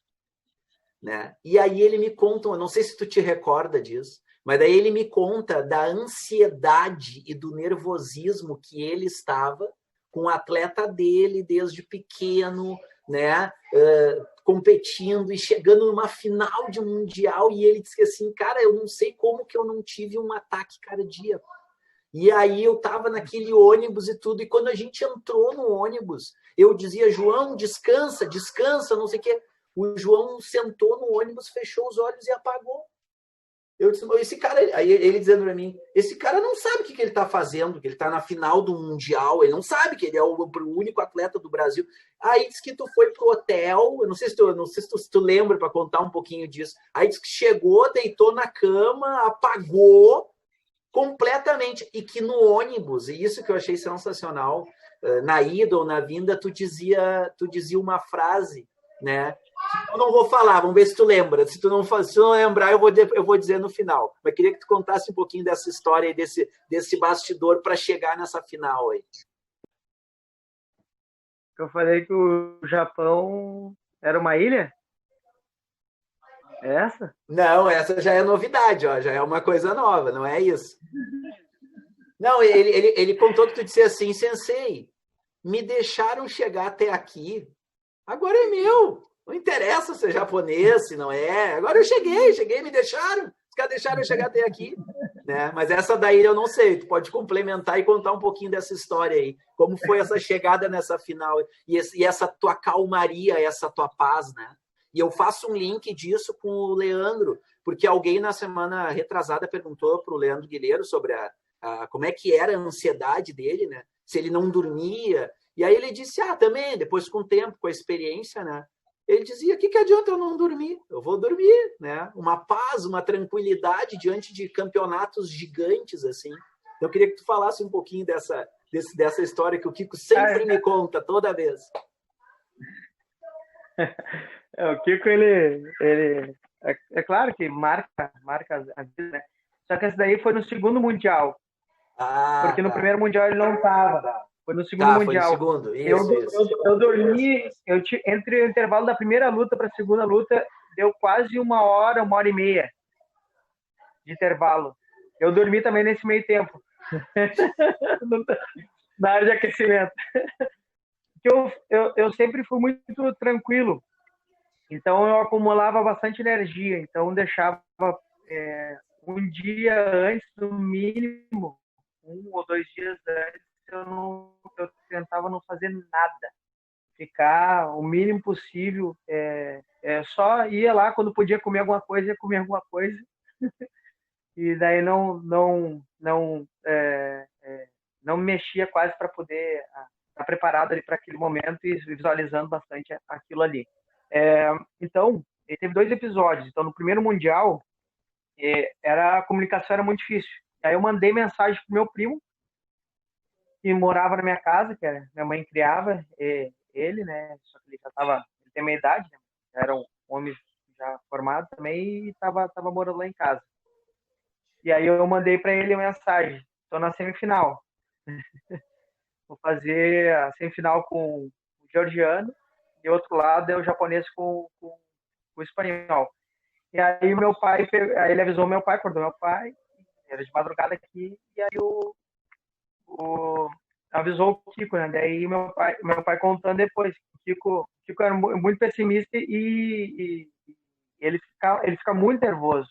né? E aí ele me conta, eu não sei se tu te recorda disso, mas daí ele me conta da ansiedade e do nervosismo que ele estava com o atleta dele desde pequeno, né, competindo e chegando numa final de mundial, e ele disse que assim, cara, eu não sei como que eu não tive um ataque cardíaco. E aí eu tava naquele ônibus e tudo, e quando a gente entrou no ônibus, eu dizia, João, descansa, descansa, não sei o quê. O João sentou no ônibus, fechou os olhos e apagou. Eu disse, esse cara, aí ele dizendo para mim, esse cara não sabe o que ele está fazendo, que ele está na final do Mundial, ele não sabe que ele é o único atleta do Brasil. Aí disse que tu foi pro hotel, eu não sei se tu lembra para contar um pouquinho disso. Aí disse que chegou, deitou na cama, apagou completamente, e que no ônibus, e isso que eu achei sensacional, na ida ou na vinda, tu dizia uma frase, né? Eu não vou falar, vamos ver se tu lembra. Se tu não lembrar, eu vou dizer no final. Mas queria que tu contasse um pouquinho dessa história e desse bastidor para chegar nessa final aí. Eu falei que o Japão era uma ilha? É essa? Não, essa já é novidade, ó, já é uma coisa nova, não é isso? Não, ele contou que tu disse assim, Sensei, me deixaram chegar até aqui, agora é meu. Não interessa se é japonês, se não é. Agora eu cheguei, me deixaram. Os caras deixaram eu chegar até aqui. Né? Mas essa daí eu não sei. Tu pode complementar e contar um pouquinho dessa história aí. Como foi essa chegada nessa final e essa tua calmaria, essa tua paz, né? E eu faço um link disso com o Leandro, porque alguém na semana retrasada perguntou para o Leandro Guilherme sobre como é que era a ansiedade dele, né? Se ele não dormia. E aí ele disse, também, depois com o tempo, com a experiência, né? Ele dizia, o que adianta eu não dormir? Eu vou dormir, né? Uma paz, uma tranquilidade diante de campeonatos gigantes, assim. Então, eu queria que tu falasse um pouquinho dessa história que o Kiko sempre me conta, toda vez. O Kiko, ele é claro que marca a vida, né? Só que esse daí foi no segundo Mundial. Porque no primeiro Mundial ele não estava. Foi no segundo Mundial. Foi no segundo. Isso. Eu dormi, entre o intervalo da primeira luta para a segunda luta, deu quase 1 hora, 1h30 de intervalo. Eu dormi também nesse meio tempo. Na área de aquecimento. Eu sempre fui muito tranquilo. Então eu acumulava bastante energia. Então deixava um dia antes, no mínimo, 1 ou 2 dias antes, eu tentava não fazer nada, ficar o mínimo possível, só ia lá quando podia comer alguma coisa, ia comer alguma coisa, e daí não me mexia quase para poder estar preparado ali para aquele momento e visualizando bastante aquilo ali. Então, teve 2 episódios. Então, no primeiro Mundial, a comunicação era muito difícil. Aí eu mandei mensagem pro meu primo, que morava na minha casa, que minha mãe criava ele, né? Só que ele tem meia idade, né? Era um homem já formado também e tava morando lá em casa. E aí eu mandei para ele a mensagem: tô na semifinal. Vou fazer a semifinal com o georgiano e outro lado é o japonês com o espanhol. E aí aí ele avisou meu pai, acordou meu pai, era de madrugada aqui, e aí avisou o Kiko, né? Daí meu pai contando depois, o Kiko era muito pessimista e ele fica muito nervoso.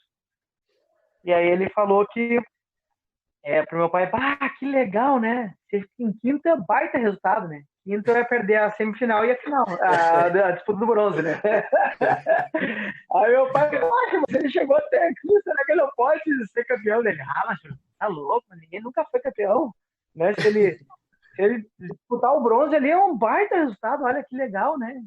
E aí ele falou que pro meu pai, que legal, né? Em quinto é baita resultado, né? Quinto é perder a semifinal e a final, a disputa do bronze, né? Aí meu pai, mas ele chegou até aqui, será que ele não pode ser campeão? Ele, mas tá louco, ninguém nunca foi campeão, né? Se ele disputar o bronze ali é um baita resultado, olha que legal, né?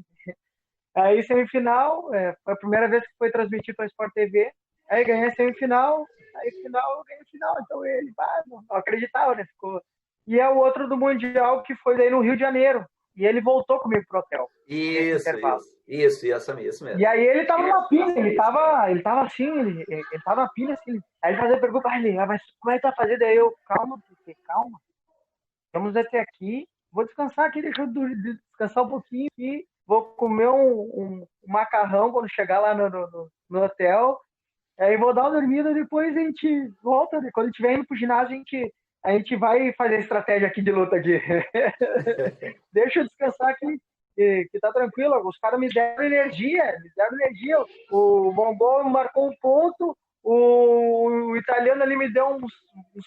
Aí semifinal, foi a primeira vez que foi transmitido para a Sport TV, aí ganhei a semifinal, aí final, eu ganhei a final, então ele, não acreditava, né? Ficou. E é o outro do Mundial que foi daí no Rio de Janeiro, e ele voltou comigo pro hotel. Isso mesmo. E aí ele tava numa pilha, ele tava assim, ele tava na pilha assim, aí ele fazia a pergunta, mas como é que tá fazendo? Daí eu, calma, vamos até aqui, vou descansar aqui, deixa eu descansar um pouquinho aqui, vou comer um macarrão quando chegar lá no hotel, aí vou dar uma dormida, depois a gente volta, né? Quando a gente estiver indo pro ginásio, a gente vai fazer estratégia aqui de luta aqui. Deixa eu descansar aqui, que tá tranquilo. Os caras me deram energia. O mongol marcou um ponto, o italiano ali me deu um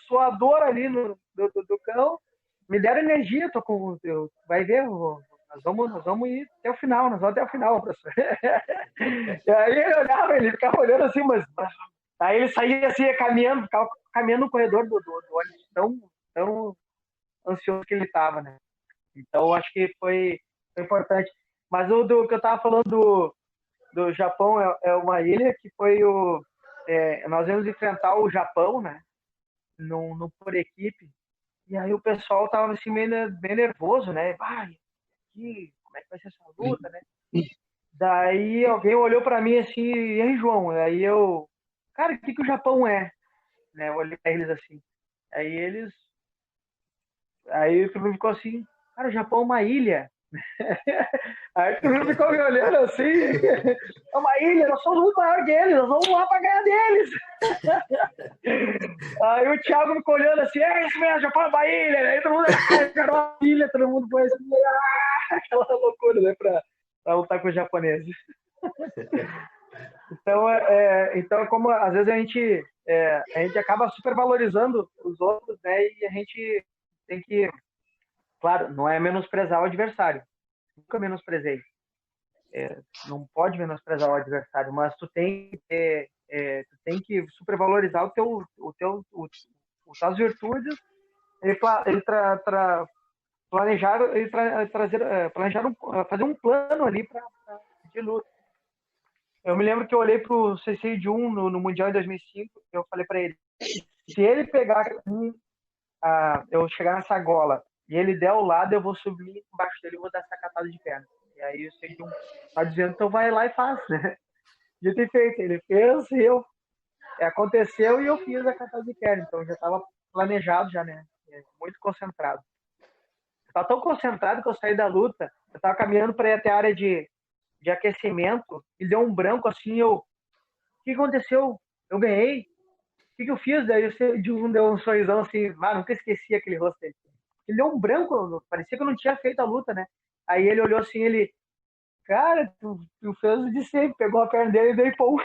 suador ali do cão. Me deram energia, vai ver, nós vamos ir até o final, professor. E aí ele olhava, ele ficava olhando assim, mas aí ele saía assim, ficava caminhando no corredor do ônibus, tão ansioso que ele estava, né? Então acho que foi importante. Mas o que eu estava falando do Japão é uma ilha que foi nós íamos enfrentar o Japão, né? No por equipe. E aí o pessoal tava assim meio nervoso, né? Como é que vai ser essa luta, né? Daí alguém olhou para mim assim, e aí, João? Aí eu, cara, o que o Japão é? Né? Eu olhei para eles assim. Aí todo mundo ficou assim, cara, o Japão é uma ilha. Aí todo mundo ficou me olhando assim, é uma ilha, nós somos muito maior que eles, nós vamos lá pra ganhar deles. Aí o Thiago ficou olhando assim, é isso mesmo, Japão é uma ilha. Aí todo mundo, cara, uma ilha, todo mundo foi assim, aquela loucura, né, pra lutar com os japoneses. Então como às vezes a gente acaba supervalorizando os outros, né, e a gente tem que, claro, não é menosprezar o adversário, nunca menosprezei, não pode menosprezar o adversário, mas tu tem que supervalorizar as virtudes e fazer um plano ali de luta. Eu me lembro que eu olhei pro Sensei Jun no Mundial em 2005, eu falei para ele, se ele pegar eu chegar nessa gola e ele der o lado, eu vou subir embaixo dele e vou dar essa catada de perna. E aí o Sensei Jun tá dizendo, então vai lá e faz, né? Dito e feito, ele fez e aconteceu e eu fiz a catada de perna, então já estava planejado já, né? Muito concentrado. Estava tão concentrado que eu saí da luta, eu estava caminhando para ir até a área de aquecimento e deu um branco assim, o que aconteceu? Eu ganhei? O que eu fiz? Daí o deu um sorrisão assim, nunca esqueci aquele rosto dele. Ele deu um branco, parecia que eu não tinha feito a luta, né? Aí ele olhou assim, cara, tu fez o de sempre, pegou a perna dele e dei pum.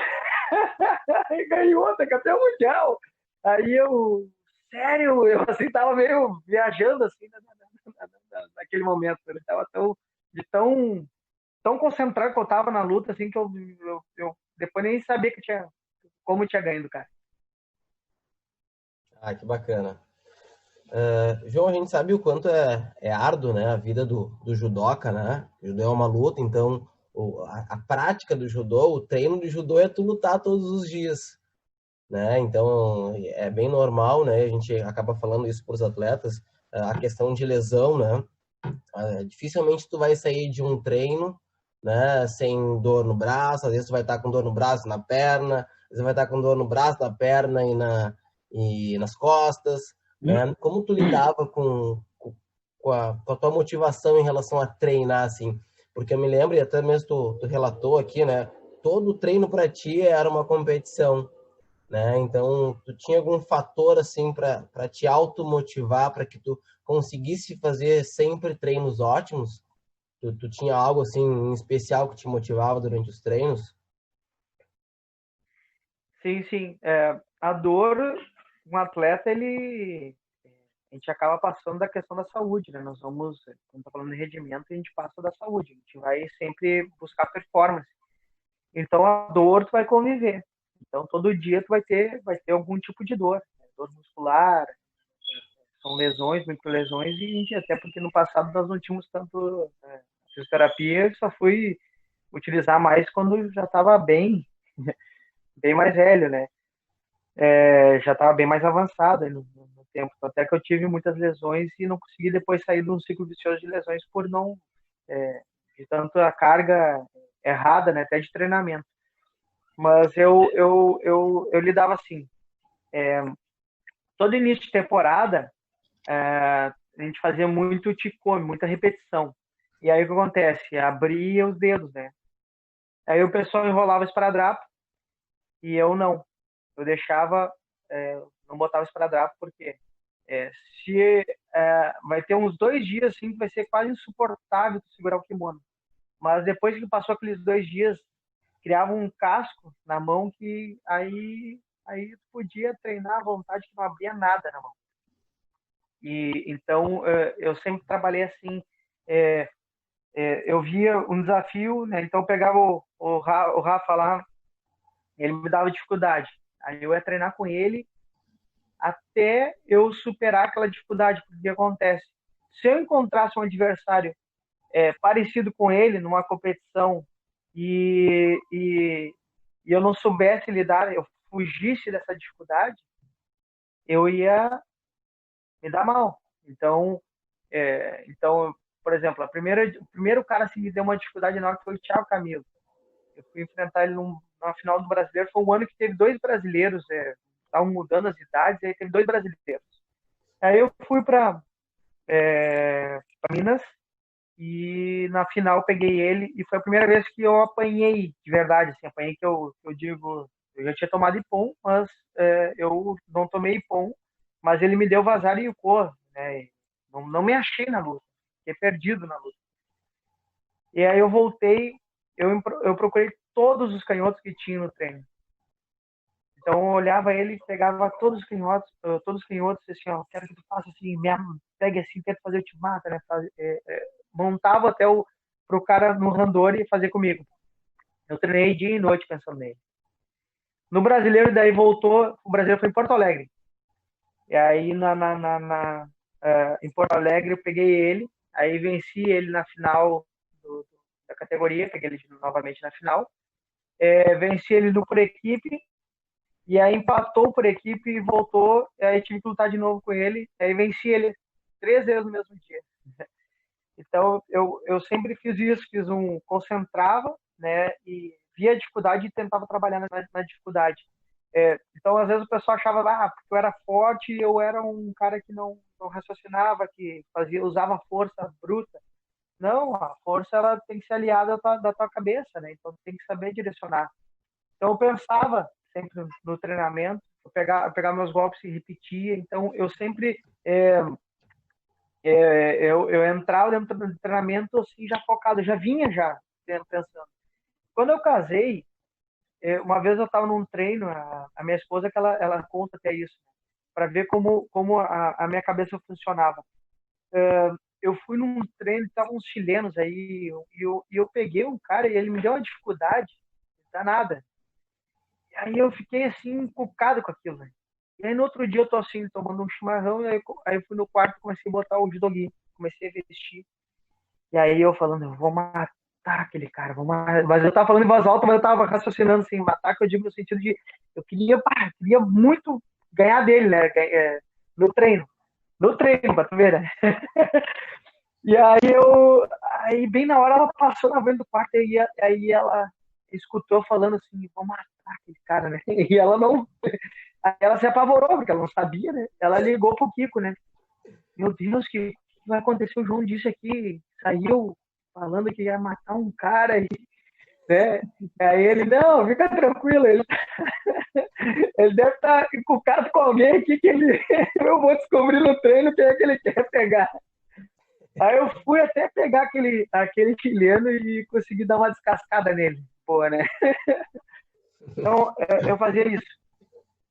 E ganhou, tá campeão mundial. Aí eu, Sério, eu assim tava meio viajando assim naquele momento. Eu tava tão concentrado que eu tava na luta assim que eu depois nem sabia como tinha ganho do cara. Ah, que bacana. João, a gente sabe o quanto é árduo, né, a vida do judoca, né? O judô é uma luta, então a prática do judô, o treino de judô é tu lutar todos os dias, né? Então é bem normal, né? A gente acaba falando isso para os atletas, a questão de lesão, né? Dificilmente tu vai sair de um treino, né, sem dor no braço. Às vezes tu vai estar com dor no braço, na perna, às vezes vai estar com dor no braço, na perna e nas costas, né? Como tu lidava com a tua motivação em relação a treinar, assim? Porque eu me lembro, e até mesmo tu relatou aqui, né? Todo treino para ti era uma competição, né? Então, tu tinha algum fator assim para te automotivar, para que tu conseguisse fazer sempre treinos ótimos? Tu tinha algo assim em especial que te motivava durante os treinos? Sim, sim. A dor, um atleta, a gente acaba passando da questão da saúde, né? Quando tá falando de rendimento, a gente passa da saúde. A gente vai sempre buscar performance. Então, a dor tu vai conviver. Então, todo dia tu vai ter algum tipo de dor. Né? Dor muscular, são lesões, microlesões, e até porque no passado nós não tínhamos tanto fisioterapia, eu só fui utilizar mais quando já estava bem mais velho, né? Já estava bem mais avançado no tempo. Até que eu tive muitas lesões e não consegui depois sair de um ciclo vicioso de lesões por não de tanto a carga errada, né? Até de treinamento. Mas eu lidava assim. Todo início de temporada, a gente fazia muito ticone, muita repetição. E aí o que acontece? Abria os dedos, né? Aí o pessoal enrolava esparadrapo e eu não. Eu deixava, não botava esparadrapo porque se vai ter uns 2 dias assim que vai ser quase insuportável segurar o kimono. Mas depois que passou aqueles 2 dias, criava um casco na mão que aí podia treinar à vontade que não abria nada na mão. E então eu sempre trabalhei assim. Eu via um desafio, né? Então eu pegava o Rafa lá, ele me dava dificuldade. Aí eu ia treinar com ele até eu superar aquela dificuldade. Porque o que acontece? Se eu encontrasse um adversário parecido com ele numa competição e eu não soubesse lidar, eu fugisse dessa dificuldade, eu ia me dar mal. Então, por exemplo, o primeiro cara que me deu uma dificuldade enorme foi o Thiago Camilo. Eu fui enfrentar ele na final do Brasileiro. Foi um ano que teve 2 brasileiros, estavam mudando as idades, e aí teve 2 brasileiros. Aí eu fui para Minas e na final peguei ele e foi a primeira vez que eu apanhei de verdade. Assim, apanhei que eu digo, eu já tinha tomado Ipom, mas eu não tomei Ipom, mas ele me deu vazar e Icô, né? Não me achei na luta, fiquei perdido na luta. E aí eu voltei, eu procurei todos os canhotos que tinha no treino. Então eu olhava ele, pegava todos os canhotos, assim, ó, quero que tu faça assim, pegue assim, tenta fazer o te mata, né? Montava até pro cara no randori fazer comigo. Eu treinei dia e noite pensando nele. No brasileiro, daí voltou, o brasileiro foi em Porto Alegre. E aí em Porto Alegre eu peguei ele, aí venci ele na final da categoria, peguei ele novamente na final. Venci ele no por equipe, e aí empatou por equipe e voltou, e aí tive que lutar de novo com ele, aí venci ele 3 vezes no mesmo dia. Então eu sempre fiz isso, concentrava, né, e via a dificuldade e tentava trabalhar na dificuldade. Então às vezes o pessoal achava, porque eu era forte, eu era um cara que não raciocinava, que usava força bruta. Não, a força ela tem que ser aliada da tua cabeça, né? Então tem que saber direcionar. Então eu pensava sempre no treinamento, eu pegar meus golpes e repetia. Então eu sempre eu entrava dentro do treinamento assim já focado, já vinha já pensando. Quando eu casei, uma vez eu estava num treino, a minha esposa que ela conta até isso. ver como a minha cabeça funcionava. Eu fui num treino, estavam uns chilenos aí, e eu peguei um cara e ele me deu uma dificuldade danada. E aí eu fiquei assim, encucado com aquilo, né? E aí no outro dia eu tô assim, tomando um chimarrão, e aí eu fui no quarto e comecei a botar o judogi, comecei a vestir. E aí eu falando, eu vou matar aquele cara, vou matar. Mas eu tava falando em voz alta, mas eu tava raciocinando assim, matar, que eu digo no sentido de, eu queria muito ganhar dele, né? No treino. No treino, pra tu ver, né? E aí bem na hora ela passou na frente do quarto, e aí ela escutou falando assim, vou matar aquele cara, né? E ela não, aí ela se apavorou, porque ela não sabia, né? Ela ligou pro Kiko, né? Meu Deus, que vai acontecer? O João disse aqui, saiu falando que ia matar um cara, né? Aí ele, não, fica tranquilo, ele deve estar encucado com alguém aqui que eu vou descobrir no treino quem é que ele quer pegar. Aí eu fui até pegar aquele chileno e consegui dar uma descascada nele, pô, né? Então, eu fazia isso.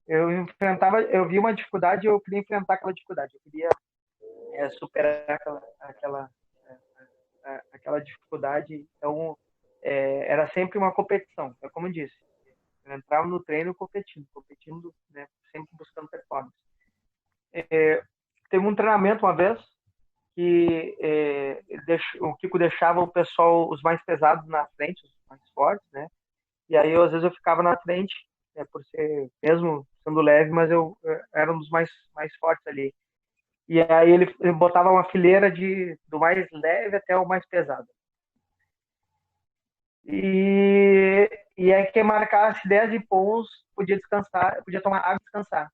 Eu vi uma dificuldade, eu queria enfrentar aquela dificuldade, eu queria superar aquela dificuldade. Então, era sempre uma competição, é como eu disse. Eu entrava no treino competindo, né, sempre buscando performance. Teve um treinamento uma vez que o Kiko deixava o pessoal, os mais pesados, na frente, os mais fortes, né? E aí, às vezes, eu ficava na frente, por ser, mesmo sendo leve, mas eu era um dos mais fortes ali. E aí ele botava uma fileira do mais leve até o mais pesado. E aí quem marcasse 10 pontos podia descansar, podia tomar água e descansar.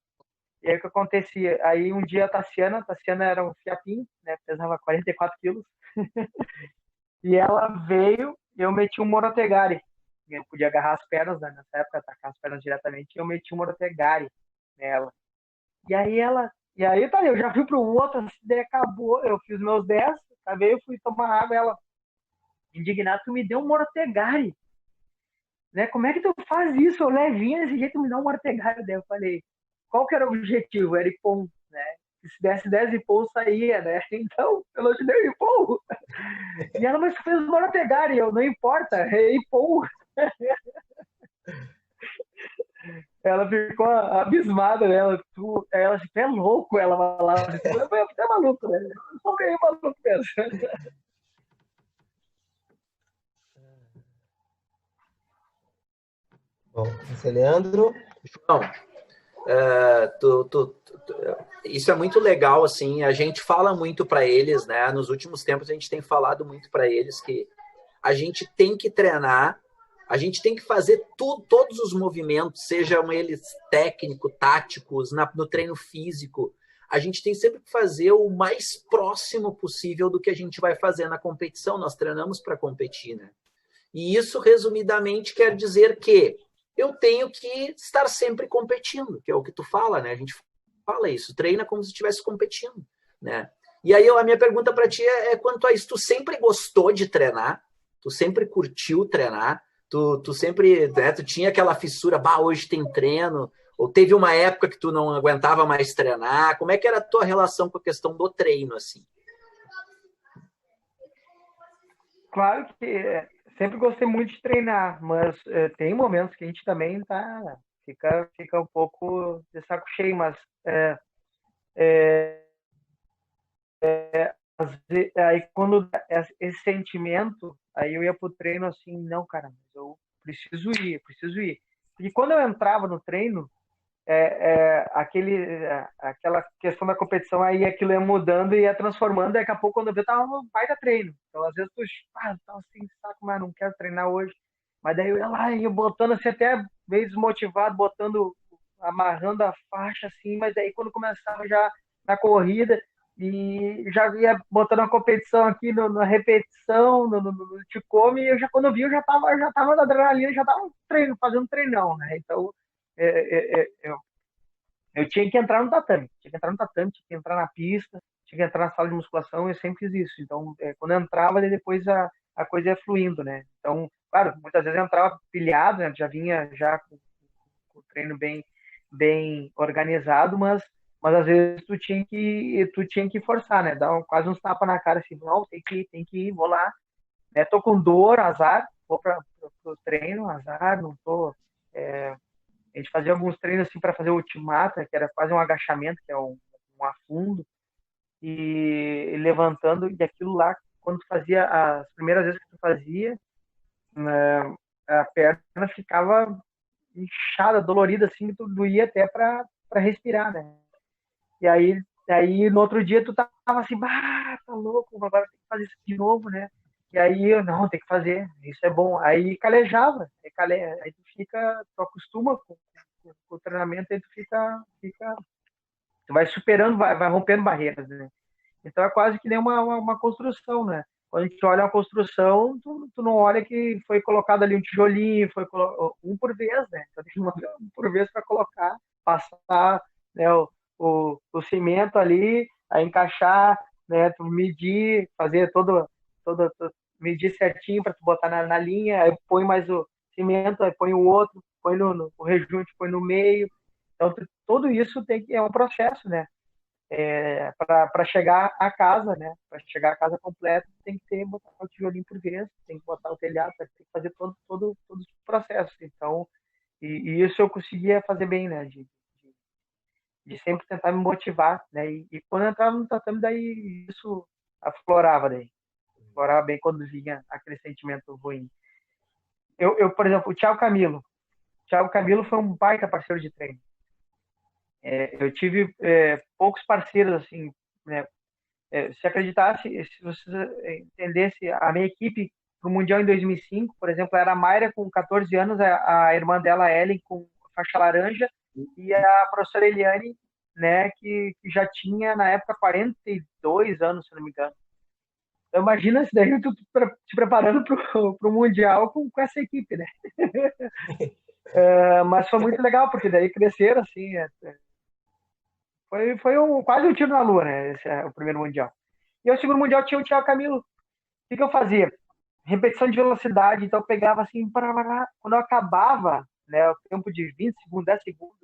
E aí o que acontecia? Aí um dia a Tassiana era um fiapinho, né, pesava 44 quilos, e ela veio e eu meti um Morotegari. Eu podia agarrar as pernas, né, nessa época, atacar as pernas diretamente, e eu meti um Morotegari nela. E aí tá, eu já fui pro outro, daí acabou, eu fiz meus 10, acabei, eu fui tomar água, ela, indignada, tu me deu um Morotegari, né? Como é que tu faz isso? Eu levinha desse jeito, me dá um Morotegari. Daí eu falei, qual que era o objetivo? Era Ipom, né? Se desse 10 Ipom, saía, né? Então, eu não te dei Ipom. E ela, mas fez o Morotegari, eu, não importa, é Ipom. Ela ficou abismada, né? Ela disse, é louco, ela falava. Você é maluco, né? Eu sou meio maluco mesmo. Bom, esse é Leandro. João, isso é muito legal, assim, a gente fala muito para eles, né? Nos últimos tempos a gente tem falado muito para eles que a gente tem que treinar, a gente tem que fazer todos os movimentos, sejam eles técnicos, táticos, no treino físico, a gente tem sempre que fazer o mais próximo possível do que a gente vai fazer na competição. Nós treinamos para competir, né? E isso, resumidamente, quer dizer que eu tenho que estar sempre competindo, que é o que tu fala, né? A gente fala isso, treina como se estivesse competindo, né? E aí a minha pergunta para ti é quanto a isso, tu sempre gostou de treinar? Tu sempre curtiu treinar? Tu sempre, né, tu tinha aquela fissura, hoje tem treino? Ou teve uma época que tu não aguentava mais treinar? Como é que era a tua relação com a questão do treino, assim? Claro que sempre gostei muito de treinar, mas tem momentos que a gente também fica um pouco de saco cheio, mas aí quando esse sentimento, aí eu ia pro treino assim, não, cara, mas eu preciso ir. E quando eu entrava no treino, aquela questão da competição, aí aquilo ia mudando e ia transformando, daqui a pouco quando eu vi, tava um baita treino. Então às vezes tu tava assim, saco, mas não quero treinar hoje. Mas daí eu ia lá, ia botando assim, até meio desmotivado, amarrando a faixa assim, mas daí quando começava já na corrida, e já ia botando a competição aqui na repetição, no Ticome, e quando eu vi, eu já tava na adrenalina, já tava fazendo treinão, né? Então, eu tinha que entrar no tatame, tinha que entrar na pista, tinha que entrar na sala de musculação, eu sempre fiz isso. Então, quando eu entrava, depois a coisa ia fluindo, né? Então, claro, muitas vezes eu entrava pilhado, né? Já vinha já com o treino bem organizado, mas mas às vezes tu tinha que forçar, né? Dar quase uns tapas na cara assim, não, tem que ir, vou lá, né? Tô com dor, azar, vou para o treino, azar, não tô. A gente fazia alguns treinos assim para fazer o ultimata, que era quase um agachamento, que é um afundo, e levantando, e aquilo lá, quando tu fazia, as primeiras vezes que tu fazia, né, a perna ficava inchada, dolorida, assim, tu doía até para respirar, né? E aí no outro dia tu tava assim, bah, tá louco, agora tem que fazer isso de novo, né? E aí eu, não, tem que fazer, isso é bom. Aí calejava, aí tu acostuma com o treinamento, aí tu vai superando, vai rompendo barreiras, né? Então é quase que nem uma construção, né? Quando a gente olha uma construção, tu não olha que foi colocado ali um tijolinho, um por vez, né? Então tem um por vez para colocar, passar, né, o cimento ali, aí encaixar, né? Tu medir, fazer medir certinho para tu botar na linha, aí põe mais o cimento, aí põe o outro, põe no rejunte, põe no meio. Então tudo isso é um processo, né? Para chegar à casa, né? Para chegar à casa completa, tem que botar o tijolinho por vez, tem que botar o telhado, tem que fazer todos os processos. Então, e isso eu conseguia fazer bem, né? De sempre tentar me motivar, né? E quando eu entrava no tatame, daí isso aflorava daí. Aflorava bem quando vinha aquele sentimento ruim. Por exemplo, o Thiago Camilo. O Thiago Camilo foi um baita parceiro de treino. Eu tive poucos parceiros, assim, né? Se acreditasse, se você entendesse, a minha equipe para o Mundial em 2005, por exemplo, era a Mayra com 14 anos, a irmã dela, a Ellen, com faixa laranja, e a professora Eliane, né, que já tinha, na época, 42 anos, se não me engano. Então, imagina isso daí, tu te preparando para o Mundial com essa equipe, né? Mas foi muito legal, porque daí cresceram, assim, foi quase um tiro na lua, né? Esse é o primeiro Mundial. E o segundo Mundial tinha o Thiago Camilo. O que eu fazia? Repetição de velocidade. Então eu pegava assim, quando eu acabava, né, o tempo de 20 segundos, 10 segundos,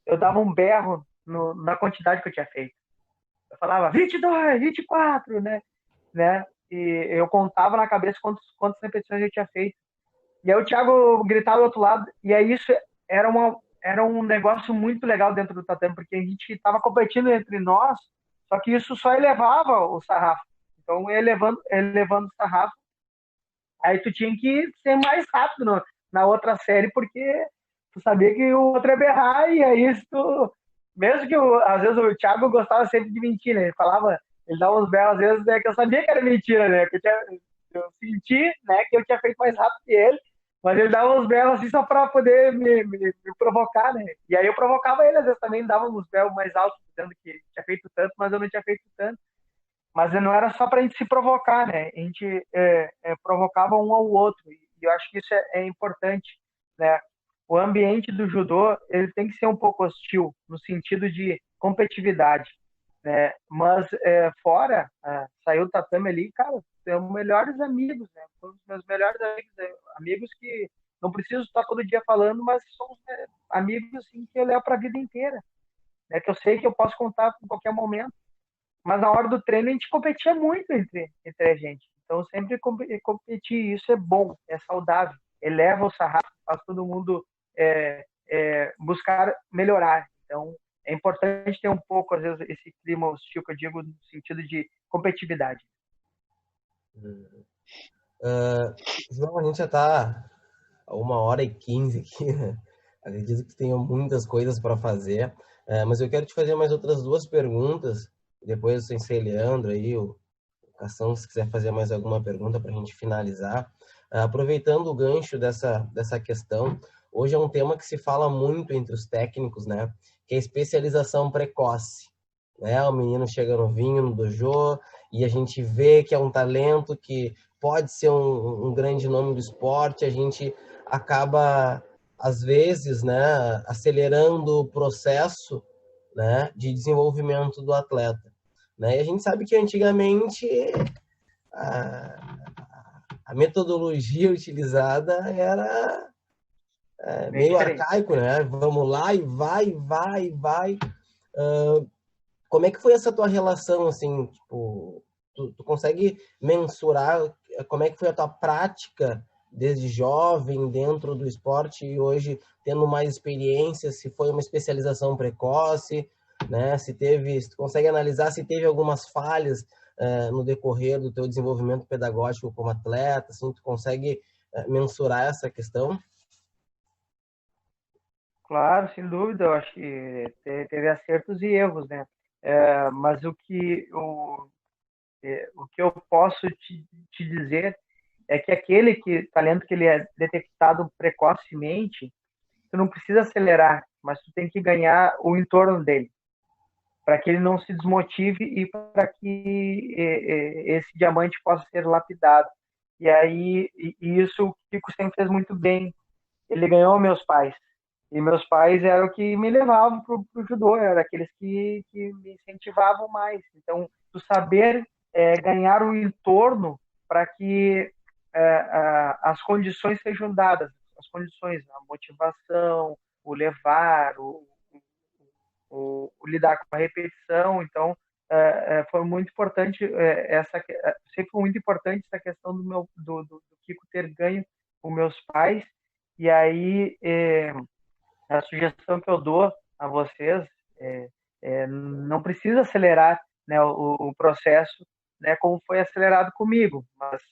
eu dava um berro na quantidade que eu tinha feito. Eu falava 22, 24, né? E eu contava na cabeça quantas repetições eu tinha feito. E aí o Thiago gritava do outro lado. E aí isso era um negócio muito legal dentro do tatame, porque a gente estava competindo entre nós, só que isso só elevava o sarrafo. Então, elevando o sarrafo, aí tu tinha que ser mais rápido na outra série, porque tu sabia que o outro ia berrar, e aí mesmo que às vezes o Thiago gostava sempre de mentir, né? Ele dava uns berros às vezes, né, que eu sabia que era mentira, né? Que eu senti, né, que eu tinha feito mais rápido que ele, mas ele dava uns berros assim só para poder me provocar, né? E aí eu provocava ele, às vezes também dava uns berros mais altos, dizendo que tinha feito tanto, mas eu não tinha feito tanto. Mas não era só para a gente se provocar, né? A gente provocava um ao outro. E eu acho que isso é importante, né? O ambiente do judô, ele tem que ser um pouco hostil, no sentido de competitividade, né? Mas saiu do tatame ali, cara, tenho melhores amigos, né? São os meus melhores amigos, amigos que não preciso estar todo dia falando, mas são amigos assim, que eu levo para a vida inteira, né? Que eu sei que eu posso contar em qualquer momento. Mas na hora do treino a gente competia muito entre a gente. Então sempre competir, isso é bom, é saudável, eleva o sarrafo, faz todo mundo buscar melhorar. Então é importante ter um pouco, às vezes, esse clima hostil que eu digo no sentido de competitividade. João, a gente já está a 1h15 aqui, né? Acredito que tenho muitas coisas para fazer, mas eu quero te fazer mais outras 2 perguntas. Depois, sem ser Leandro aí, o Cação, se quiser fazer mais alguma pergunta para a gente finalizar. Aproveitando o gancho dessa questão, hoje é um tema que se fala muito entre os técnicos, né? Que é a especialização precoce. Né? O menino chega novinho no dojo e a gente vê que é um talento que pode ser um grande nome do esporte, a gente acaba, às vezes, né, acelerando o processo, né, de desenvolvimento do atleta, né? E a gente sabe que antigamente a metodologia utilizada era meio arcaico, né? Vamos lá e vai. Como é que foi essa tua relação, assim, tipo, tu consegue mensurar como é que foi a tua prática desde jovem dentro do esporte e hoje tendo mais experiência, se foi uma especialização precoce, né? Se tu consegue analisar se teve algumas falhas no decorrer do teu desenvolvimento pedagógico como atleta, assim, tu consegue mensurar essa questão? Claro, sem dúvida, eu acho que teve acertos e erros, né? Mas o que eu posso te dizer é que talento que ele é detectado precocemente, tu não precisa acelerar, mas tu tem que ganhar o entorno dele, para que ele não se desmotive e para que esse diamante possa ser lapidado. E aí, isso o Kiko sempre fez muito bem. Ele ganhou meus pais. E meus pais eram o que me levavam para o judô, eram aqueles que me incentivavam mais. Então, tu saber ganhar o entorno para que as condições sejam dadas, as condições, a motivação, o levar, o lidar com a repetição. Então, foi muito importante sempre foi muito importante essa questão do Kiko ter ganho os meus pais. E aí a sugestão que eu dou a vocês não precisa acelerar, né, o processo, né, como foi acelerado comigo, mas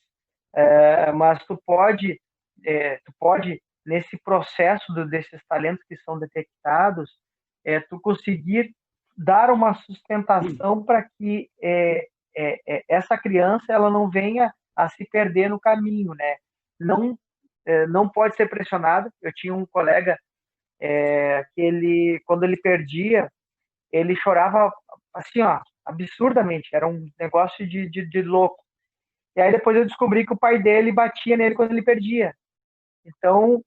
tu pode nesse processo desses talentos que são detectados, tu conseguir dar uma sustentação para que essa criança ela não venha a se perder no caminho, né? Não pode ser pressionado. Eu tinha um colega que quando ele perdia, ele chorava assim, ó, absurdamente. Era um negócio de louco. E aí depois eu descobri que o pai dele batia nele quando ele perdia. Então,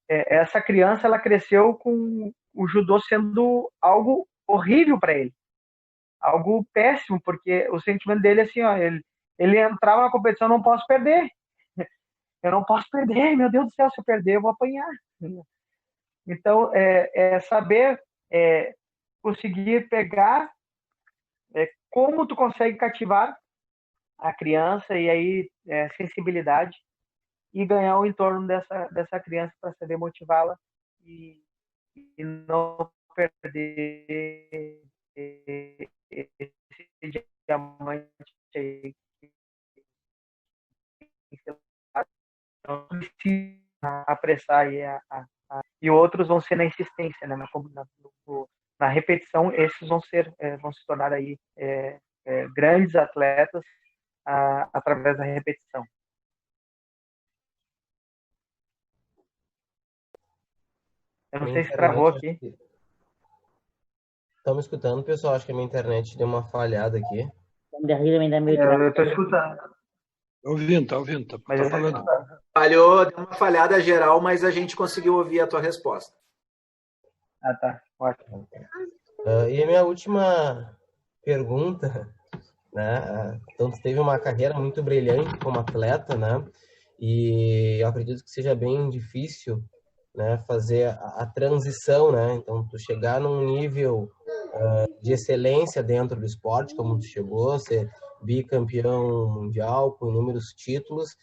essa criança ela cresceu com o judô sendo algo horrível para ele, algo péssimo, porque o sentimento dele é assim, ó, ele entrava na competição, não posso perder, eu não posso perder, meu Deus do céu, se eu perder eu vou apanhar. Então, saber conseguir pegar como tu consegue cativar a criança e aí sensibilidade e ganhar o entorno dessa criança para saber motivá-la e não perder esse diamante aí. Não precisa apressar aí e outros vão ser na insistência, né? Na repetição, esses vão se tornar aí grandes atletas através da repetição. Eu não sei se travou aqui. Estão me escutando, pessoal? Acho que a minha internet deu uma falhada aqui. Eu estou escutando. Tá ouvindo, tá falando. Falhou, deu uma falhada geral, mas a gente conseguiu ouvir a tua resposta. Ah, tá. Ótimo. E a minha última pergunta, né? Então, tu teve uma carreira muito brilhante como atleta, né? E eu acredito que seja bem difícil, né, fazer a transição, né? Então, tu chegar num nível de excelência dentro do esporte, como tu chegou, ser bicampeão mundial com inúmeros títulos,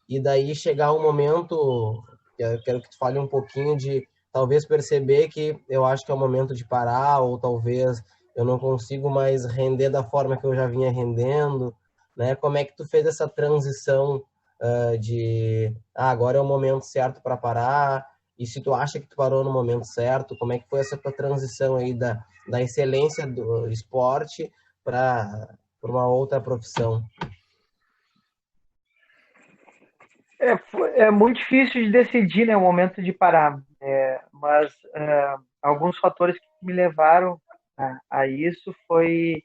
e daí chegar um momento, eu quero que tu fale um pouquinho de talvez perceber que eu acho que é o momento de parar, ou talvez eu não consigo mais render da forma que eu já vinha rendendo, né? Como é que tu fez essa transição de agora é o momento certo para parar, e se tu acha que tu parou no momento certo, como é que foi essa tua transição aí da excelência do esporte para uma outra profissão? É muito difícil de decidir, né, o momento de parar, mas alguns fatores que me levaram a isso foi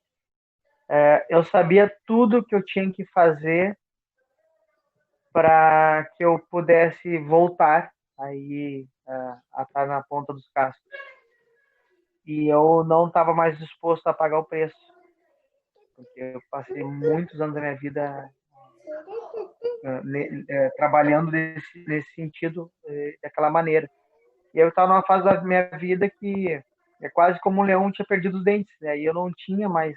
eu sabia tudo que eu tinha que fazer para que eu pudesse voltar aí a estar na ponta dos cascos. E eu não estava mais disposto a pagar o preço, porque eu passei muitos anos da minha vida trabalhando nesse sentido, daquela maneira. E eu estava numa fase da minha vida que é quase como um leão tinha perdido os dentes, né? E eu não tinha mais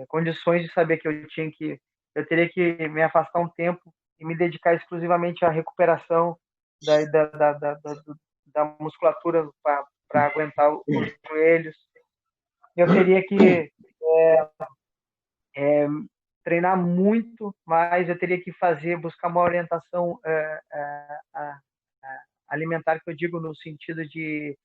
condições de saber que eu teria que me afastar um tempo e me dedicar exclusivamente à recuperação da musculatura para aguentar os joelhos. Eu teria que treinar muito mais, eu teria que buscar uma orientação alimentar, que eu digo no sentido de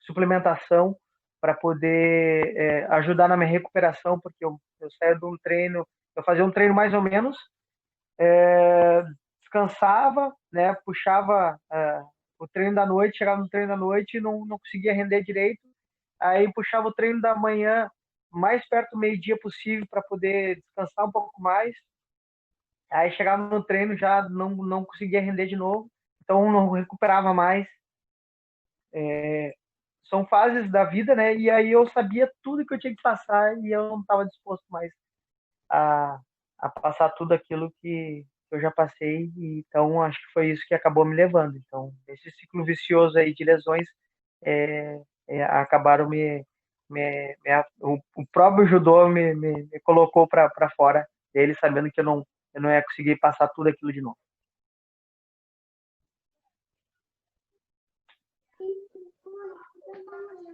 suplementação, para poder ajudar na minha recuperação, porque eu saía de um treino, eu fazia um treino mais ou menos, descansava, né, puxava o treino da noite, chegava no treino da noite e não conseguia render direito, aí puxava o treino da manhã mais perto do meio-dia possível para poder descansar um pouco mais, aí chegava no treino já não conseguia render de novo, então não recuperava mais. São fases da vida, né? E aí eu sabia tudo que eu tinha que passar e eu não estava disposto mais a passar tudo aquilo que eu já passei. Então acho que foi isso que acabou me levando. Então esse ciclo vicioso aí de lesões acabaram o próprio judô me colocou para fora dele, sabendo que eu não ia conseguir passar tudo aquilo de novo.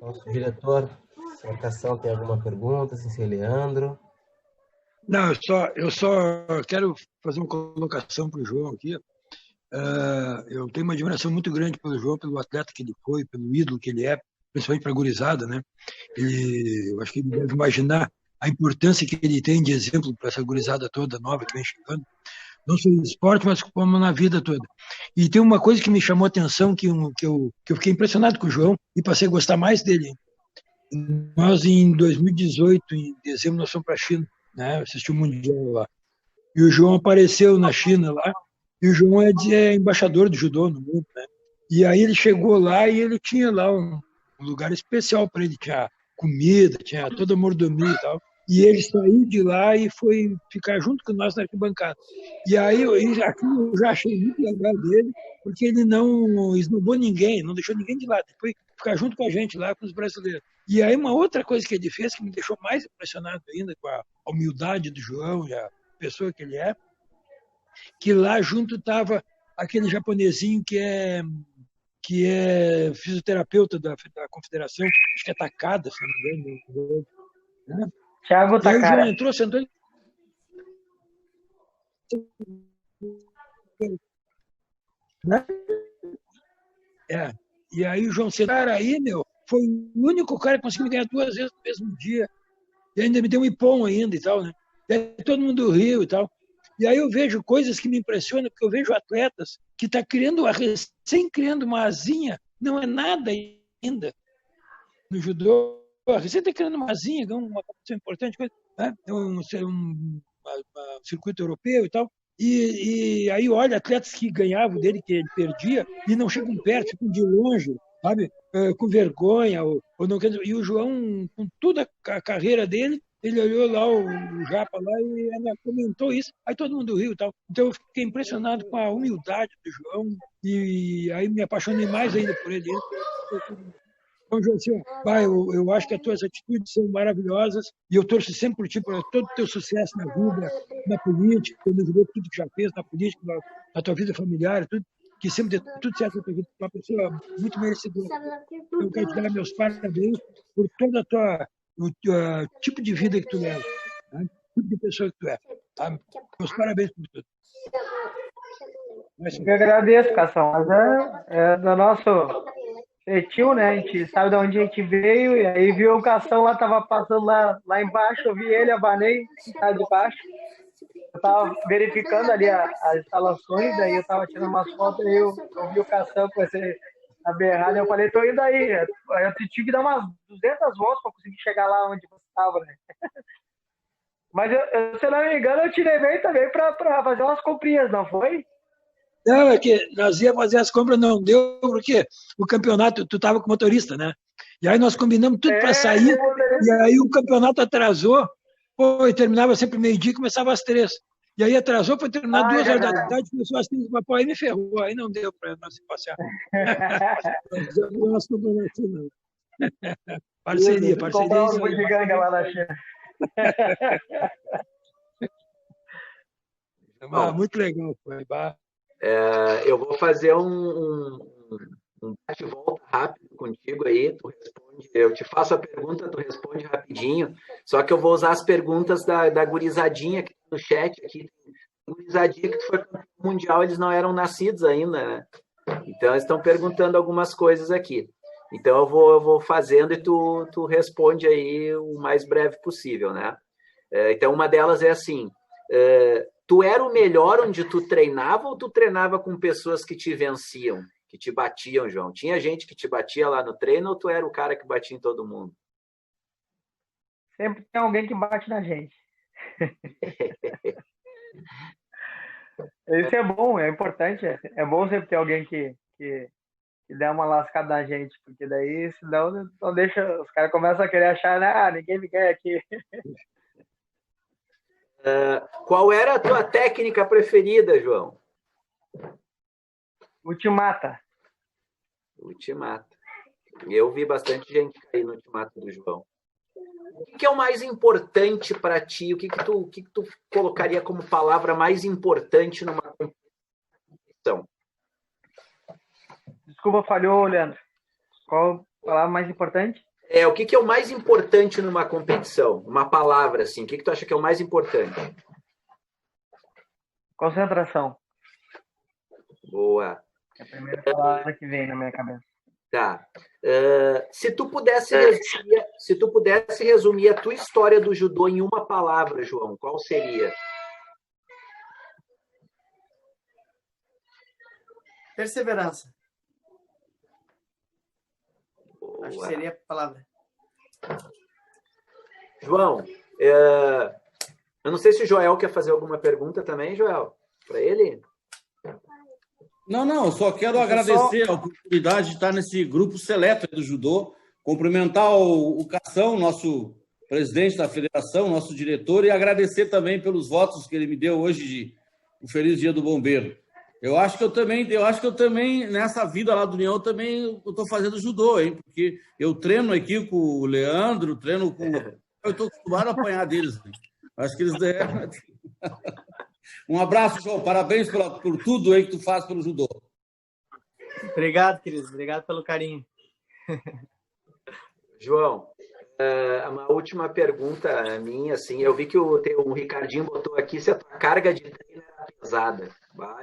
Nosso diretor, Marcação, tem alguma pergunta? Sim, Leandro. Não, eu só quero fazer uma colocação para o João aqui. Eu tenho uma admiração muito grande pelo João, pelo atleta que ele foi, pelo ídolo que ele é, principalmente para a gurizada, né? Eu acho que ele deve imaginar a importância que ele tem de exemplo para essa gurizada toda nova que vem chegando, não só no esporte, mas como na vida toda. E tem uma coisa que me chamou a atenção, que eu fiquei impressionado com o João e passei a gostar mais dele. Nós, em 2018, em dezembro, nós fomos para a China, né? Assistir o Mundial lá. E o João apareceu na China lá, e o João é embaixador do judô no mundo, né? E aí ele chegou lá e ele tinha lá um lugar especial para ele, tinha comida, tinha toda a mordomia e tal. E ele saiu de lá e foi ficar junto com nós na arquibancada. E aí aquilo eu já achei muito legal dele, porque ele não esnobou ninguém, não deixou ninguém de lado. Foi ficar junto com a gente lá, com os brasileiros. E aí uma outra coisa que ele fez, que me deixou mais impressionado ainda com a humildade do João e a pessoa que ele é, que lá junto estava aquele japonesinho que é fisioterapeuta da confederação, acho que é Takada, se não me engano, né? Thiago Takara. E aí o João entrou, sentou. Né? E aí o João sentou. Cara, aí, foi o único cara que conseguiu ganhar 2 vezes no mesmo dia. E ainda me deu um ipom ainda e tal, né? E aí todo mundo riu e tal. E aí eu vejo coisas que me impressionam, porque eu vejo atletas que estão criando uma asinha, não é nada ainda no judô. Você está criando uma asinha, uma competição importante, né? um circuito europeu e tal. E aí olha atletas que ganhavam dele, que ele perdia, e não chegam perto, ficam de longe, sabe? Com vergonha. Ou não quer dizer. E o João, com toda a carreira dele, ele olhou lá o Japa lá e comentou isso, aí todo mundo riu e tal. Então eu fiquei impressionado com a humildade do João e aí me apaixonei mais ainda por ele. Então, João, assim, eu acho que as tuas atitudes são maravilhosas e eu torço sempre por ti, por todo o teu sucesso na vida, na política, no tudo que já fez, na política, na tua vida familiar, tudo, que sempre dê tudo certo na tua vida. Uma pessoa muito merecedora. Eu quero te dar meus parabéns por toda o tipo de vida que tu leva, tá? O tipo de pessoa que tu é. Tá? Meus parabéns por tudo. Eu agradeço, Cação. Mas é do nosso tio, né? A gente sabe de onde a gente veio, e aí viu o Cação lá, tava passando lá embaixo, eu vi ele, abanei, tá de baixo. Eu tava verificando ali as instalações, daí eu tava tirando umas fotos, aí eu vi o Cação com esse a berrada, eu falei, tô indo aí. Eu tive que dar umas 200 voltas para conseguir chegar lá onde você estava, né? Mas, se eu não me engano, eu tirei bem também para fazer umas comprinhas, não foi? Não, é que nós íamos fazer as compras, não deu, porque o campeonato, tu estava com motorista, né? E aí nós combinamos tudo para sair, e aí o campeonato atrasou, e terminava sempre meio-dia e começava às 3. E aí atrasou para terminar 2 horas da tarde, começou às 5 para aí me ferrou, aí não deu para nós passear. Parceria. Comprar um bugiganga lá na China. Muito legal, foi. Eu vou fazer um bate-volta rápido contigo aí, tu responde, eu te faço a pergunta, tu responde rapidinho, só que eu vou usar as perguntas da gurizadinha aqui no chat, aqui, gurizadinha que tu foi campeão mundial, eles não eram nascidos ainda, né? Então, eles estão perguntando algumas coisas aqui. Então, eu vou fazendo e tu responde aí o mais breve possível, né? Então, uma delas é assim, tu era o melhor onde tu treinava ou tu treinava com pessoas que te venciam? Que te batiam, João? Tinha gente que te batia lá no treino ou tu era o cara que batia em todo mundo? Sempre tem alguém que bate na gente. Isso é bom, é importante. É bom sempre ter alguém que dá uma lascada na gente, porque daí, senão, não deixa, os caras começam a querer achar, ninguém me quer aqui. Qual era a tua técnica preferida, João? Ultimata. Eu vi bastante gente cair no ultimata do João. O que é o mais importante para ti? O que tu colocaria como palavra mais importante numa competição? Desculpa, falhou, Leandro. Qual a palavra mais importante? O que é o mais importante numa competição? Uma palavra, assim. O que tu acha que é o mais importante? Concentração. Boa. É a primeira palavra que vem na minha cabeça. Tá. Se tu pudesse resumir a tua história do judô em uma palavra, João, qual seria? Perseverança. Boa. Acho que seria a palavra. João, eu não sei se o Joel quer fazer alguma pergunta também, Joel, para ele? Não, eu só quero agradecer a oportunidade de estar nesse grupo seleto do judô, cumprimentar o Cação, nosso presidente da federação, nosso diretor, e agradecer também pelos votos que ele me deu hoje de um feliz Dia do Bombeiro. Eu acho que eu também nessa vida lá do União, eu estou fazendo judô, hein? Porque eu treino aqui com o Leandro, eu estou acostumado a apanhar deles. Hein? Acho que eles deram. Um abraço, João. Parabéns por tudo aí que tu faz pelo judô. Obrigado, querido. Obrigado pelo carinho. João, uma última pergunta minha, assim, eu vi que o Ricardinho botou aqui se a tua carga de treino era pesada.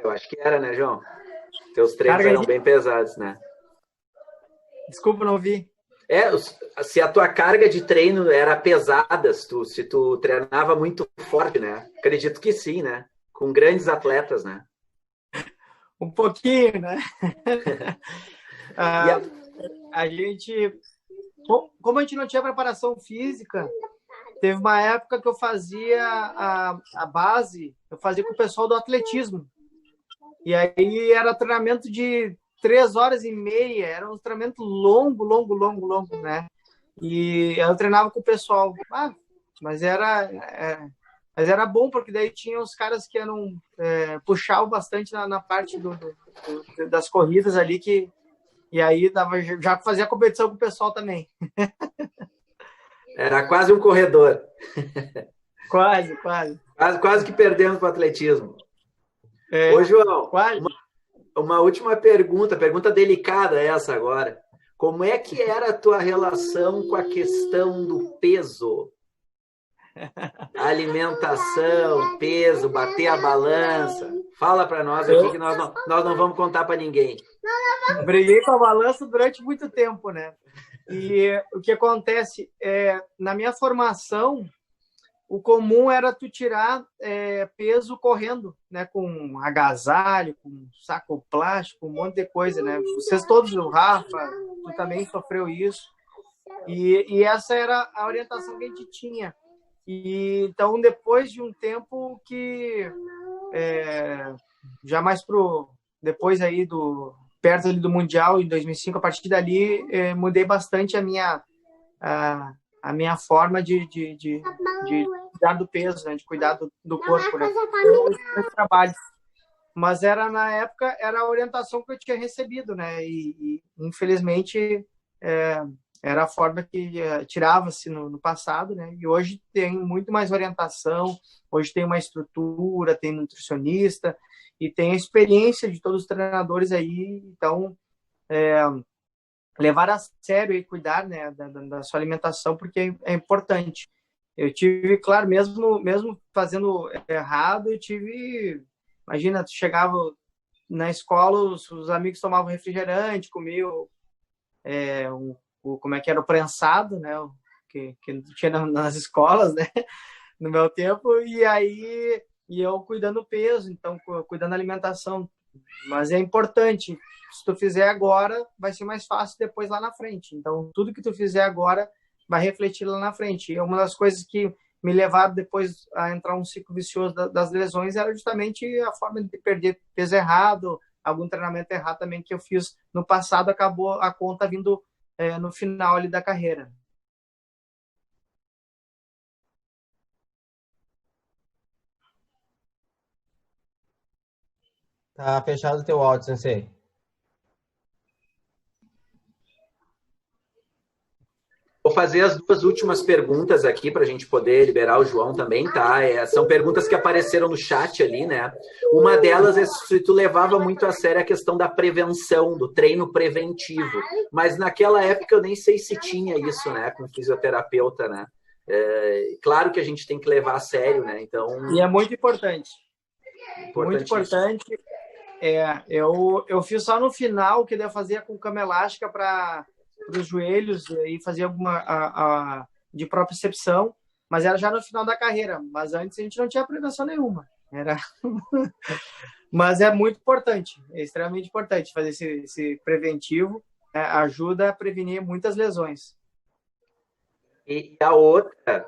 Eu acho que era, né, João? Teus treinos eram bem pesados, né? Desculpa, não ouvi. Se a tua carga de treino era pesada, se tu treinava muito forte, né? Acredito que sim, né? Com grandes atletas, né? Um pouquinho, né? A gente... Como a gente não tinha preparação física, teve uma época que eu fazia a base, eu fazia com o pessoal do atletismo. E aí era treinamento de 3 horas e meia, era um treinamento longo, né? E eu treinava com o pessoal. Mas era bom, porque daí tinha os caras que puxavam bastante na parte das corridas ali, e aí já fazia competição com o pessoal também. Era quase um corredor. Quase. Quase que perdemos para o atletismo. Ô, João, quase. Uma última pergunta delicada essa agora. Como é que era a tua relação com a questão do peso? Alimentação, peso, bater a balança. Fala para nós aqui que nós não vamos contar para ninguém. Briguei com a balança durante muito tempo, né? E o que acontece na minha formação, o comum era tu tirar peso correndo, né? Com agasalho, com saco plástico, um monte de coisa, né? Vocês todos, o Rafa, tu também sofreu isso. E essa era a orientação que a gente tinha. E então, depois de um tempo que já mais depois aí perto ali do Mundial, em 2005, a partir dali, mudei bastante a minha forma de cuidar do peso, né? De cuidar do corpo, né? Esse trabalho. Mas na época, era a orientação que eu tinha recebido, né? E infelizmente, era a forma que tirava-se no passado, né? E hoje tem muito mais orientação, hoje tem uma estrutura, tem nutricionista e tem a experiência de todos os treinadores aí. Então, levar a sério e cuidar, né, da sua alimentação, porque é importante. Eu tive, claro, mesmo fazendo errado, eu tive... Imagina, tu chegava na escola, os amigos tomavam refrigerante, comiam como é que era o prensado, né? Que tinha nas escolas, né? No meu tempo, e aí eu cuidando do peso, então cuidando da alimentação. Mas é importante, se tu fizer agora, vai ser mais fácil depois lá na frente. Então, tudo que tu fizer agora vai refletir lá na frente. E uma das coisas que me levaram depois a entrar um ciclo vicioso das lesões era justamente a forma de perder peso errado, algum treinamento errado também que eu fiz no passado, acabou a conta vindo no final ali da carreira. Tá fechado o teu áudio, Sensei. Vou fazer as duas últimas perguntas aqui para a gente poder liberar o João também, tá? São perguntas que apareceram no chat ali, né? Uma delas é se tu levava muito a sério a questão da prevenção, do treino preventivo. Mas naquela época eu nem sei se tinha isso, né? Com fisioterapeuta, né? Claro que a gente tem que levar a sério, né? Então... E é muito importante. Muito importante. Eu fiz só no final, que eu fazia com cama elástica para os joelhos e fazia alguma de propriocepção, mas era já no final da carreira. Mas antes a gente não tinha prevenção nenhuma. Mas é muito importante, é extremamente importante fazer esse preventivo, ajuda a prevenir muitas lesões. E a outra,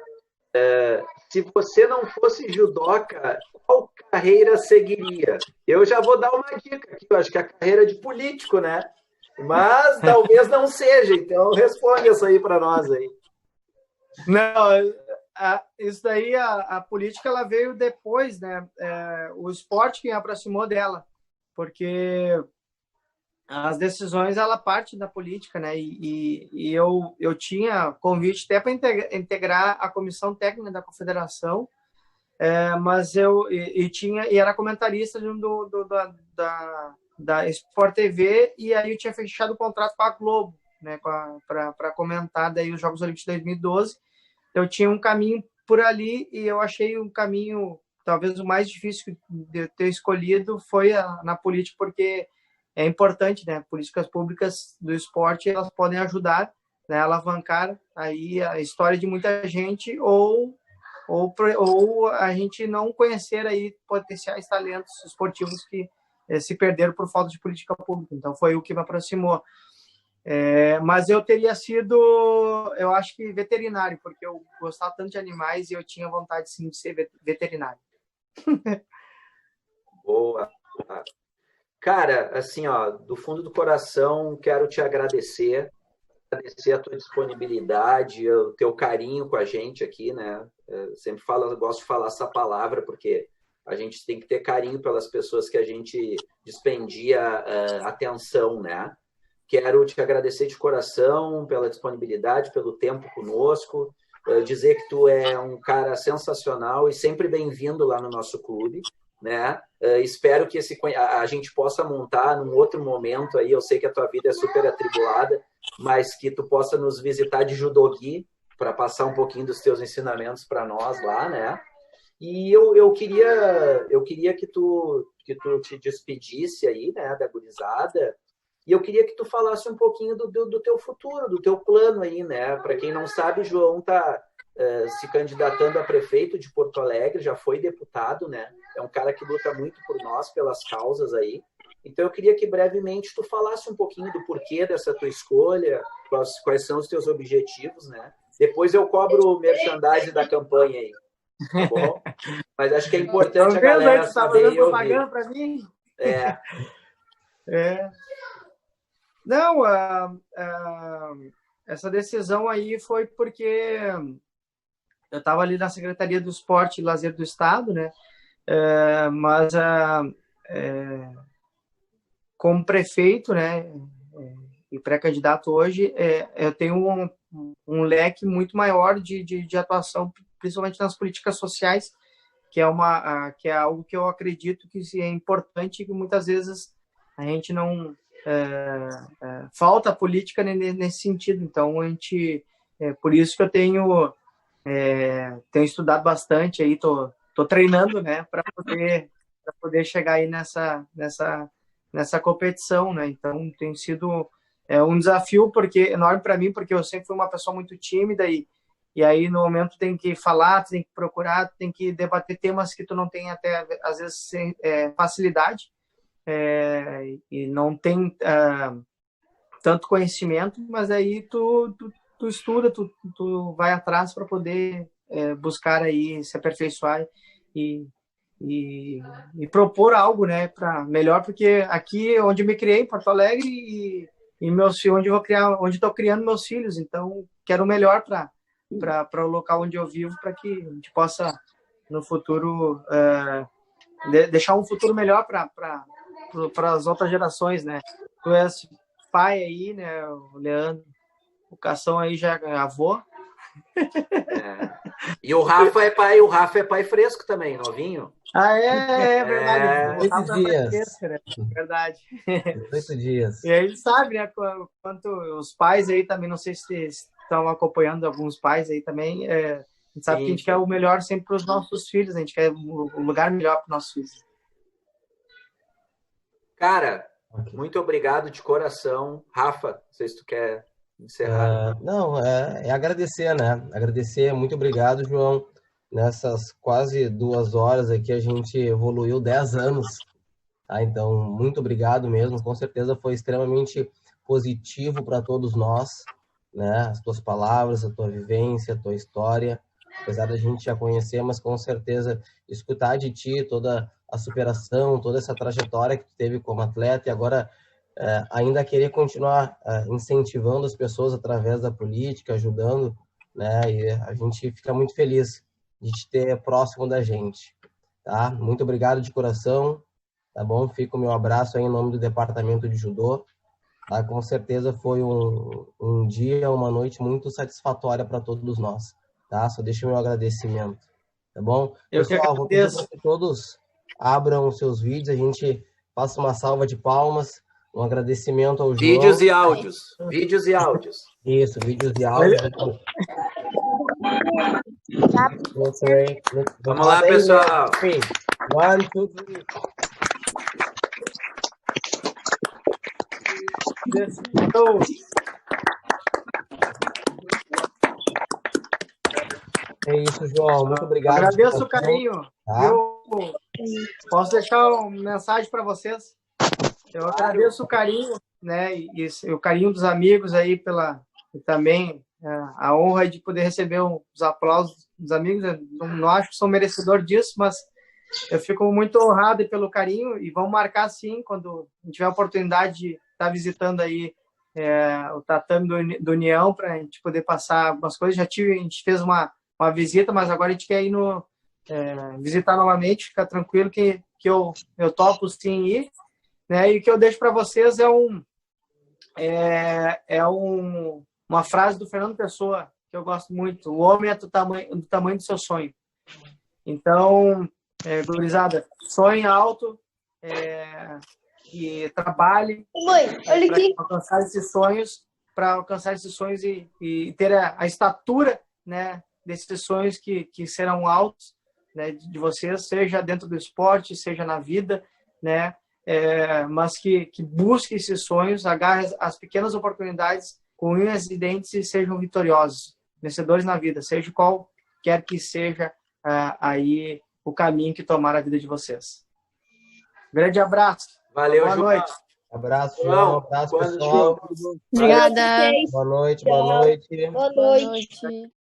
se você não fosse judoca, qual carreira seguiria? Eu já vou dar uma dica aqui, eu acho que é a carreira de político, né? Mas talvez não seja, então responde essa aí para nós aí. Não, isso daí, a política, ela veio depois, né? O esporte quem aproximou dela, porque as decisões, ela parte da política, né? E eu tinha convite até para integrar a comissão técnica da confederação, mas e era comentarista da Sport TV, e aí eu tinha fechado o contrato com a Globo, né, para comentar daí os Jogos Olímpicos de 2012. Eu tinha um caminho por ali e eu achei um caminho, talvez o mais difícil de eu ter escolhido foi na política, porque é importante, né? Políticas públicas do esporte, elas podem ajudar, né, a alavancar aí a história de muita gente ou a gente não conhecer aí potenciais talentos esportivos que se perderam por falta de política pública. Então, foi o que me aproximou. Mas eu teria sido, eu acho que veterinário, porque eu gostava tanto de animais e eu tinha vontade, sim, de ser veterinário. Boa. Cara, assim, ó, do fundo do coração, quero te agradecer a tua disponibilidade, o teu carinho com a gente aqui, né? Sempre gosto de falar essa palavra, porque a gente tem que ter carinho pelas pessoas que a gente dispendia atenção, né? Quero te agradecer de coração pela disponibilidade, pelo tempo conosco, dizer que tu é um cara sensacional e sempre bem-vindo lá no nosso clube, né? Espero que a gente possa montar num outro momento aí, eu sei que a tua vida é super atribulada, mas que tu possa nos visitar de judogi para passar um pouquinho dos teus ensinamentos para nós lá, né? E eu queria que tu te despedisse aí, né, da gurizada, e eu queria que tu falasse um pouquinho do teu futuro, do teu plano aí, né? Para quem não sabe, o João está se candidatando a prefeito de Porto Alegre, já foi deputado, né? É um cara que luta muito por nós, pelas causas aí. Então, eu queria que brevemente tu falasse um pouquinho do porquê dessa tua escolha, quais são os teus objetivos, né? Depois eu cobro o merchandising da campanha aí, tá bom? Mas acho que é importante a galera saber e ouvir. Para mim? Não, essa decisão aí foi porque eu estava ali na Secretaria do Esporte e Lazer do Estado, né? Mas como prefeito, né, e pré-candidato hoje, eu tenho um leque muito maior de atuação, principalmente nas políticas sociais, que é algo que eu acredito que é importante e que muitas vezes a gente não falta política nesse sentido. Então a gente por isso que eu tenho estudado bastante aí, tô treinando, né, para poder chegar aí nessa competição, né? Então tem sido um desafio enorme para mim, porque eu sempre fui uma pessoa muito tímida e aí no momento tem que falar, tem que procurar, tem que debater temas que tu não tem até às vezes facilidade e não tem tanto conhecimento, mas aí tu estuda, tu vai atrás para poder buscar aí se aperfeiçoar e propor algo, né, para melhor, porque aqui onde eu me criei, em Porto Alegre, e meus filhos, onde estou criando meus filhos, então quero o melhor para o local onde eu vivo, para que a gente possa no futuro deixar um futuro melhor para as outras gerações, né? Tu és pai aí, né, o Leandro, o Cação aí já é avô. E o Rafa é pai fresco também, novinho. É verdade. 8 dias. Verdade. 8 dias. E aí ele sabe, né, quanto os pais aí também, não sei se estão acompanhando alguns pais aí também, a gente sabe que a gente quer o melhor sempre para os nossos filhos, a gente quer o lugar melhor para os nossos filhos. Cara, muito obrigado de coração. Rafa, não sei se tu quer encerrar. Não, é agradecer, né? Agradecer, muito obrigado, João. Nessas quase 2 horas aqui a gente evoluiu 10 anos. Tá? Então, muito obrigado mesmo. Com certeza foi extremamente positivo para todos nós, né? As tuas palavras, a tua vivência, a tua história. Apesar da gente já conhecer, mas com certeza escutar de ti toda a superação, toda essa trajetória que tu teve como atleta e agora ainda querer continuar incentivando as pessoas através da política, ajudando, né? E a gente fica muito feliz de te ter próximo da gente, tá? Muito obrigado de coração, tá bom? Fica o meu abraço aí em nome do Departamento de Judô, tá? Com certeza foi um dia, uma noite muito satisfatória para todos nós, tá? Só deixo o meu agradecimento, tá bom? Pessoal, vou pedir para que todos abram os seus vídeos, a gente faça uma salva de palmas, um agradecimento ao João. Vídeos e áudios. Vídeos e áudios. Isso, vídeos e áudios. Vamos lá, pessoal. 1, 2, 3. É isso, João. Muito obrigado. Agradeço o carinho. Tá? Eu posso deixar uma mensagem para vocês? Eu agradeço o carinho, né? E o carinho dos amigos aí e também a honra de poder receber os aplausos dos amigos. Eu não acho que sou merecedor disso, mas eu fico muito honrado pelo carinho e vamos marcar sim quando a gente tiver a oportunidade de estar visitando aí o tatame do União para a gente poder passar algumas coisas. A gente fez uma visita, mas agora a gente quer ir visitar novamente. Fica tranquilo que eu topo sim ir, né? E o que eu deixo para vocês uma frase do Fernando Pessoa que eu gosto muito: o homem é do tamanho do seu sonho. Então, gurizada, sonhe alto e trabalhe para alcançar esses sonhos e ter a estatura, né, desses sonhos que serão altos, né, de vocês, seja dentro do esporte, seja na vida, né, mas que busque esses sonhos, agarre as pequenas oportunidades com unhas e dentes e sejam vitoriosos, vencedores na vida, seja qual quer que seja aí o caminho que tomar a vida de vocês. Grande abraço. Valeu, boa noite. Abraço, João. Abraço, pessoal. Obrigada. Boa noite, boa noite. Boa noite.